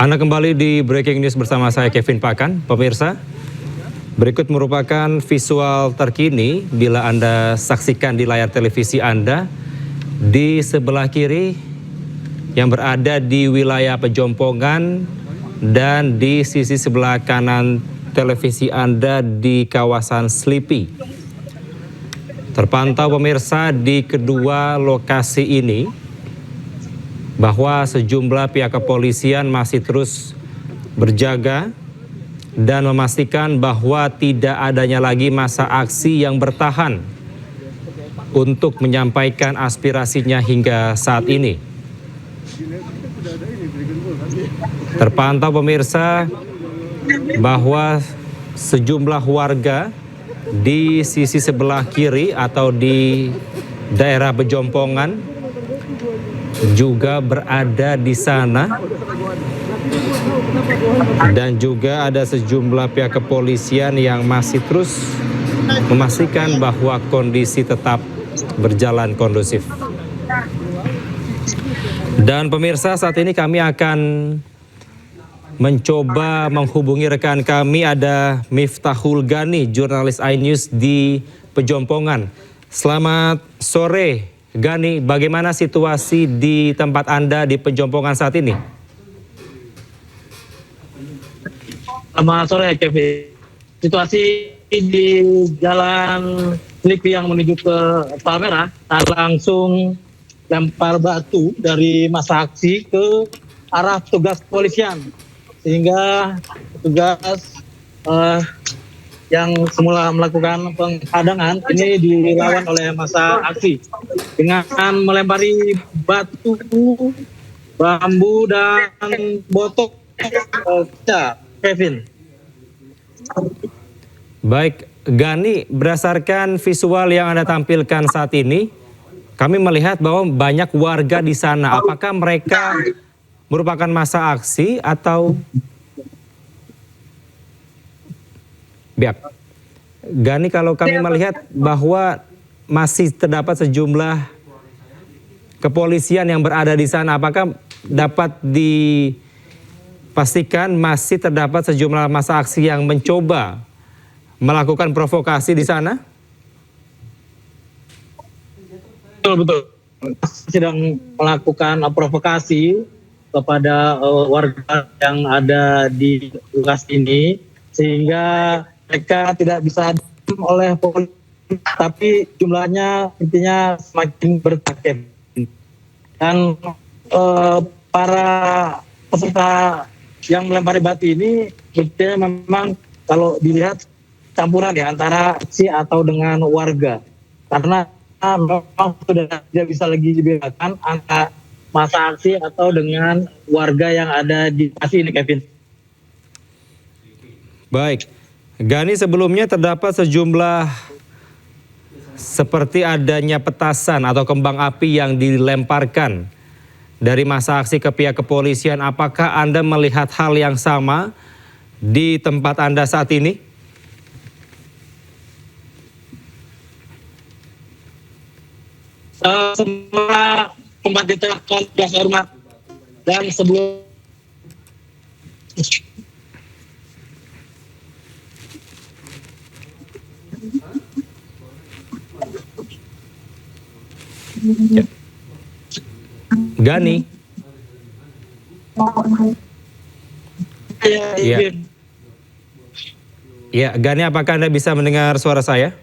[SPEAKER 2] Anda kembali di Breaking News bersama saya Kevin Pakan. Pemirsa, berikut merupakan visual terkini bila Anda saksikan di layar televisi Anda. Di sebelah kiri yang berada di wilayah Pejompongan dan di sisi sebelah kanan televisi Anda di kawasan Slipi. Terpantau pemirsa di kedua lokasi ini bahwa sejumlah pihak kepolisian masih terus berjaga dan memastikan bahwa tidak adanya lagi massa aksi yang bertahan untuk menyampaikan aspirasinya hingga saat ini. Terpantau pemirsa bahwa sejumlah warga di sisi sebelah kiri atau di daerah Pejompongan juga berada di sana, dan juga ada sejumlah pihak kepolisian yang masih terus memastikan bahwa kondisi tetap berjalan kondusif. Dan pemirsa, saat ini kami akan mencoba menghubungi rekan kami, ada Miftahul Gani, jurnalis iNews di Pejompongan. Selamat sore Gani, bagaimana situasi di tempat Anda di Pejompongan saat ini?
[SPEAKER 5] Selamat sore Kevin. Situasi di Jalan Slipi yang menuju ke Palmerah langsung lempar batu dari massa aksi ke arah petugas kepolisian, sehingga petugas yang semula melakukan penghadangan ini dilawan oleh massa aksi dengan melempari batu, bambu dan botol kaca. Kevin.
[SPEAKER 2] Baik, Gani, berdasarkan visual yang Anda tampilkan saat ini, kami melihat bahwa banyak warga di sana. Apakah mereka merupakan massa aksi atau biak? Gani, kalau kami melihat bahwa masih terdapat sejumlah kepolisian yang berada di sana, apakah dapat dipastikan masih terdapat sejumlah massa aksi yang mencoba melakukan provokasi di sana?
[SPEAKER 5] Betul. Sedang melakukan provokasi kepada warga yang ada di lokasi ini, sehingga mereka tidak bisa oleh polisi, tapi jumlahnya intinya semakin bertambah. Dan para peserta yang melempari batu ini sebetulnya memang kalau dilihat campuran ya antara aksi atau dengan warga, karena memang sudah tidak bisa lagi dibedakan antara massa aksi atau dengan warga yang ada di lokasi ini, Kevin.
[SPEAKER 2] Baik, Gani, sebelumnya terdapat sejumlah seperti adanya petasan atau kembang api yang dilemparkan dari massa aksi ke pihak kepolisian. Apakah Anda melihat hal yang sama di tempat Anda saat ini?
[SPEAKER 5] Semua tempat diterapkan gas hormat dan sebelum
[SPEAKER 2] Ya. Gani. Ya. Ya, Gani, apakah Anda bisa mendengar suara saya?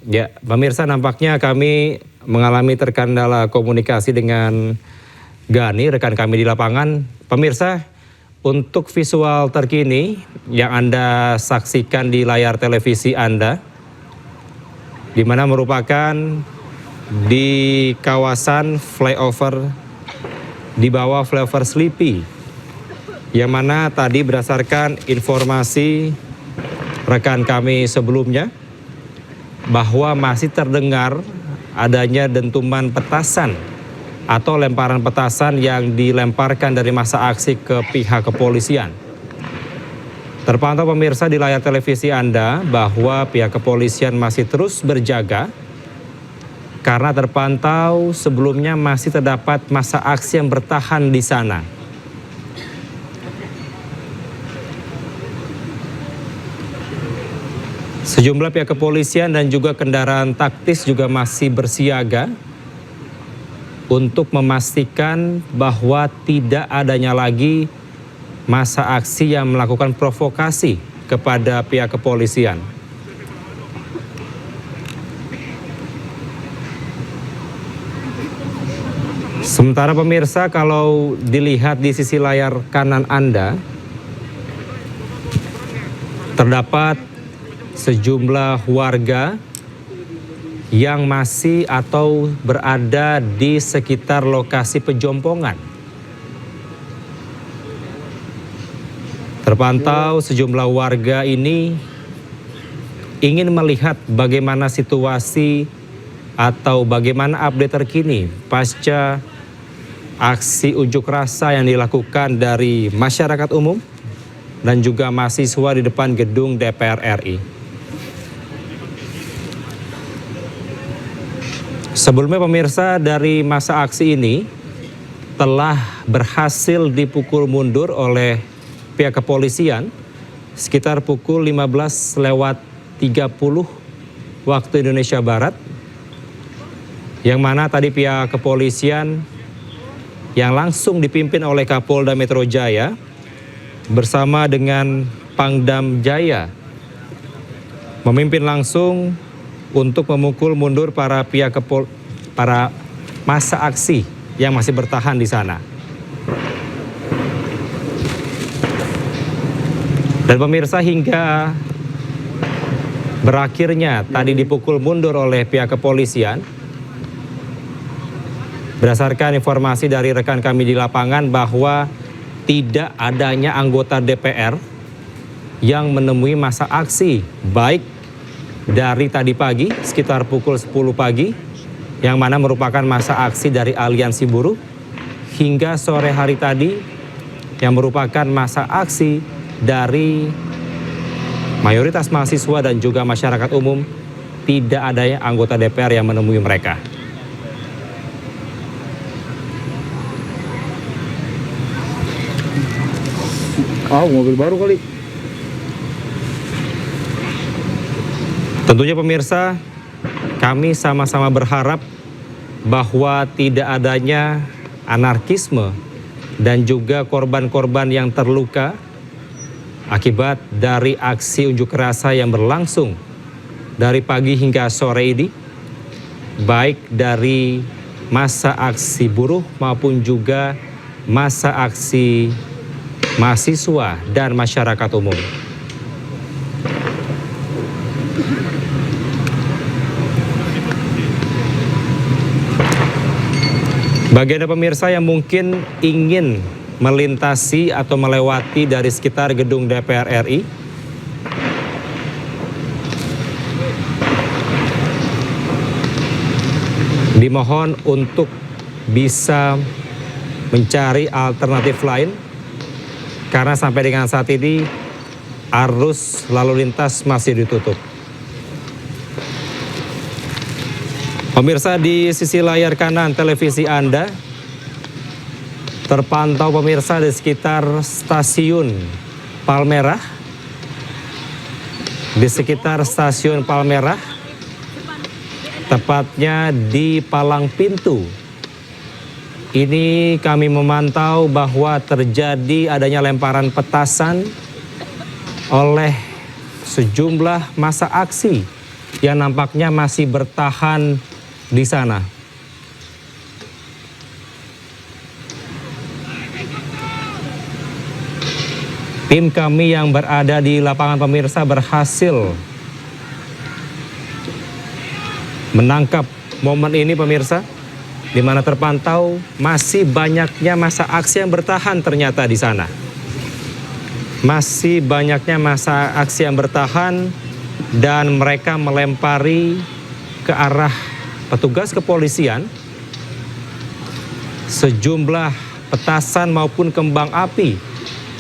[SPEAKER 2] Ya, pemirsa, nampaknya kami mengalami terkendala komunikasi dengan Gani, rekan kami di lapangan. Pemirsa, untuk visual terkini yang Anda saksikan di layar televisi Anda, di mana merupakan di kawasan flyover, di bawah flyover Sleepy, yang mana tadi berdasarkan informasi rekan kami sebelumnya bahwa masih terdengar adanya dentuman petasan atau lemparan petasan yang dilemparkan dari massa aksi ke pihak kepolisian. Terpantau pemirsa di layar televisi Anda bahwa pihak kepolisian masih terus berjaga karena terpantau sebelumnya masih terdapat massa aksi yang bertahan di sana. Sejumlah pihak kepolisian dan juga kendaraan taktis juga masih bersiaga untuk memastikan bahwa tidak adanya lagi massa aksi yang melakukan provokasi kepada pihak kepolisian. Sementara pemirsa, kalau dilihat di sisi layar kanan Anda, terdapat sejumlah warga yang masih atau berada di sekitar lokasi pejompongan. Terpantau sejumlah warga ini ingin melihat bagaimana situasi atau bagaimana update terkini pasca aksi unjuk rasa yang dilakukan dari masyarakat umum dan juga mahasiswa di depan gedung DPR RI. Sebelumnya pemirsa, dari massa aksi ini telah berhasil dipukul mundur oleh pihak kepolisian sekitar pukul 15:30 waktu Indonesia Barat, yang mana tadi pihak kepolisian yang langsung dipimpin oleh Kapolda Metro Jaya bersama dengan Pangdam Jaya memimpin langsung untuk memukul mundur para massa aksi yang masih bertahan di sana. Dan pemirsa, hingga berakhirnya tadi dipukul mundur oleh pihak kepolisian, berdasarkan informasi dari rekan kami di lapangan bahwa tidak adanya anggota DPR yang menemui massa aksi, baik dari tadi pagi sekitar pukul 10 pagi, yang mana merupakan massa aksi dari Aliansi Buruh, hingga sore hari tadi yang merupakan massa aksi dari mayoritas mahasiswa dan juga masyarakat umum. Tidak adanya anggota DPR yang menemui mereka.
[SPEAKER 1] Mobil baru kali.
[SPEAKER 2] Tentunya pemirsa, kami sama-sama berharap bahwa tidak adanya anarkisme dan juga korban-korban yang terluka akibat dari aksi unjuk rasa yang berlangsung dari pagi hingga sore ini, baik dari massa aksi buruh maupun juga massa aksi mahasiswa dan masyarakat umum. Bagi Anda pemirsa yang mungkin ingin melintasi atau melewati dari sekitar gedung DPR RI, dimohon untuk bisa mencari alternatif lain, karena sampai dengan saat ini arus lalu lintas masih ditutup. Pemirsa, di sisi layar kanan televisi Anda terpantau pemirsa di sekitar stasiun Palmerah. Di sekitar stasiun Palmerah tepatnya di Palang Pintu. Ini kami memantau bahwa terjadi adanya lemparan petasan oleh sejumlah massa aksi yang nampaknya masih bertahan di sana. Tim kami yang berada di lapangan pemirsa berhasil menangkap momen ini pemirsa, di mana terpantau masih banyaknya massa aksi yang bertahan ternyata di sana. Masih banyaknya massa aksi yang bertahan dan mereka melempari ke arah petugas kepolisian sejumlah petasan maupun kembang api,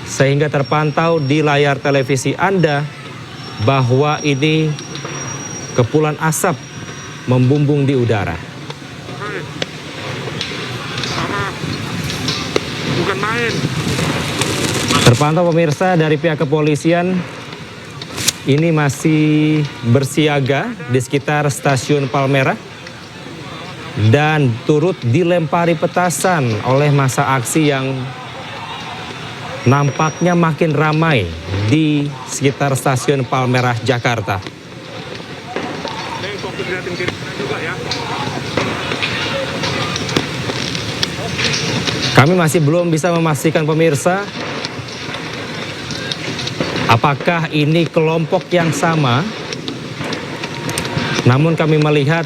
[SPEAKER 2] sehingga terpantau di layar televisi Anda bahwa ini kepulan asap membumbung di udara.
[SPEAKER 3] Bukan main.
[SPEAKER 2] Terpantau pemirsa dari pihak kepolisian ini masih bersiaga di sekitar stasiun Palmerah dan turut dilempari petasan oleh massa aksi yang nampaknya makin ramai di sekitar stasiun Palmerah, Jakarta.
[SPEAKER 3] Fokus liatin kiri juga ya.
[SPEAKER 2] Kami masih belum bisa memastikan pemirsa apakah ini kelompok yang sama. Namun kami melihat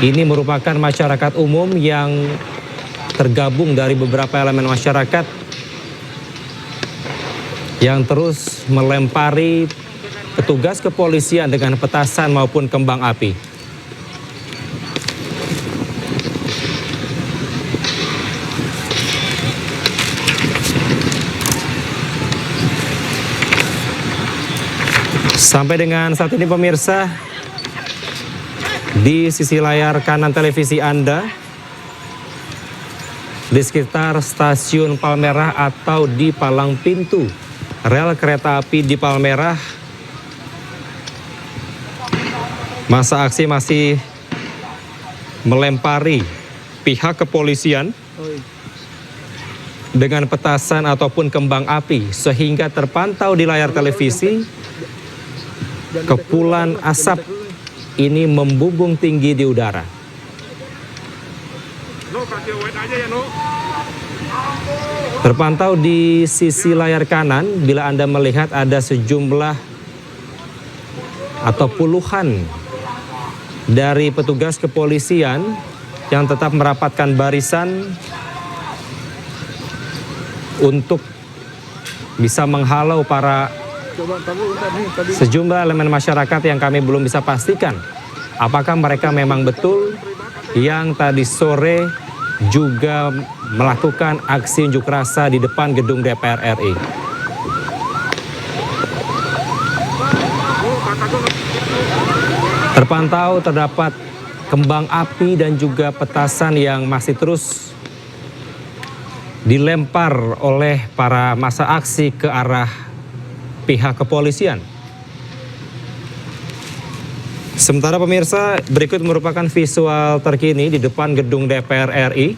[SPEAKER 2] ini merupakan masyarakat umum yang tergabung dari beberapa elemen masyarakat yang terus melempari petugas kepolisian dengan petasan maupun kembang api. Sampai dengan saat ini pemirsa, di sisi layar kanan televisi Anda, di sekitar stasiun Palmerah atau di Palang Pintu rel kereta api di Palmerah, massa aksi masih melempari pihak kepolisian dengan petasan ataupun kembang api, sehingga terpantau di layar televisi kepulan asap ini membumbung tinggi di udara.
[SPEAKER 3] No, kasih wait aja ya, No.
[SPEAKER 2] Terpantau di sisi layar kanan bila Anda melihat ada sejumlah atau puluhan dari petugas kepolisian yang tetap merapatkan barisan untuk bisa menghalau para sejumlah elemen masyarakat yang kami belum bisa pastikan apakah mereka memang betul yang tadi sore juga melakukan aksi unjuk rasa di depan gedung DPR RI. Terpantau terdapat kembang api dan juga petasan yang masih terus dilempar oleh para massa aksi ke arah pihak kepolisian. Sementara pemirsa, berikut merupakan visual terkini di depan gedung DPR RI.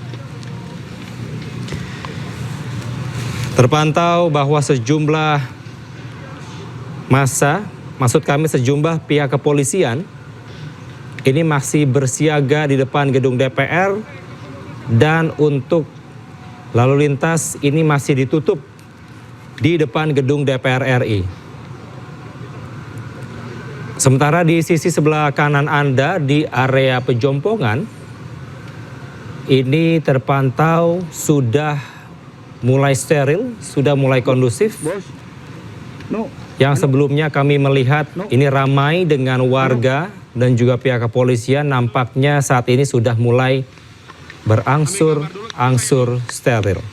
[SPEAKER 2] Terpantau bahwa sejumlah massa, maksud kami sejumlah pihak kepolisian, ini masih bersiaga di depan gedung DPR dan untuk lalu lintas ini masih ditutup di depan gedung DPR RI. Sementara di sisi sebelah kanan Anda di area pejompongan, ini terpantau sudah mulai steril, sudah mulai kondusif. Yang sebelumnya kami melihat ini ramai dengan warga dan juga pihak kepolisian, nampaknya saat ini sudah mulai berangsur-angsur steril.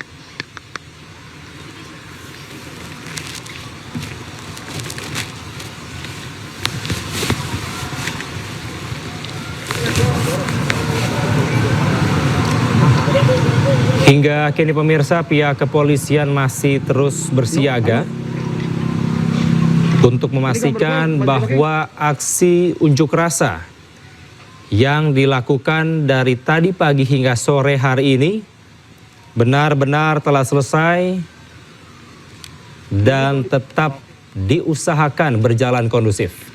[SPEAKER 2] Hingga kini pemirsa, pihak kepolisian masih terus bersiaga untuk memastikan bahwa aksi unjuk rasa yang dilakukan dari tadi pagi hingga sore hari ini benar-benar telah selesai dan tetap diusahakan berjalan kondusif.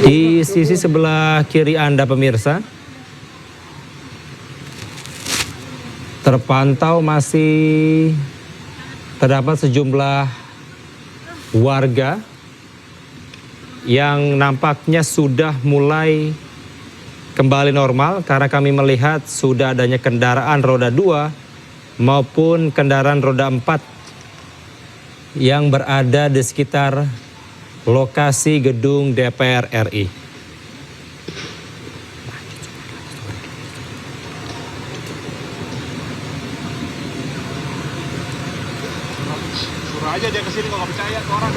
[SPEAKER 2] Di sisi sebelah kiri Anda pemirsa, terpantau masih terdapat sejumlah warga yang nampaknya sudah mulai kembali normal karena kami melihat sudah adanya kendaraan roda 2 maupun kendaraan roda 4 yang berada di sekitar lokasi gedung DPR RI.
[SPEAKER 3] Suruh aja dia kesini kalau nggak percaya ke orang.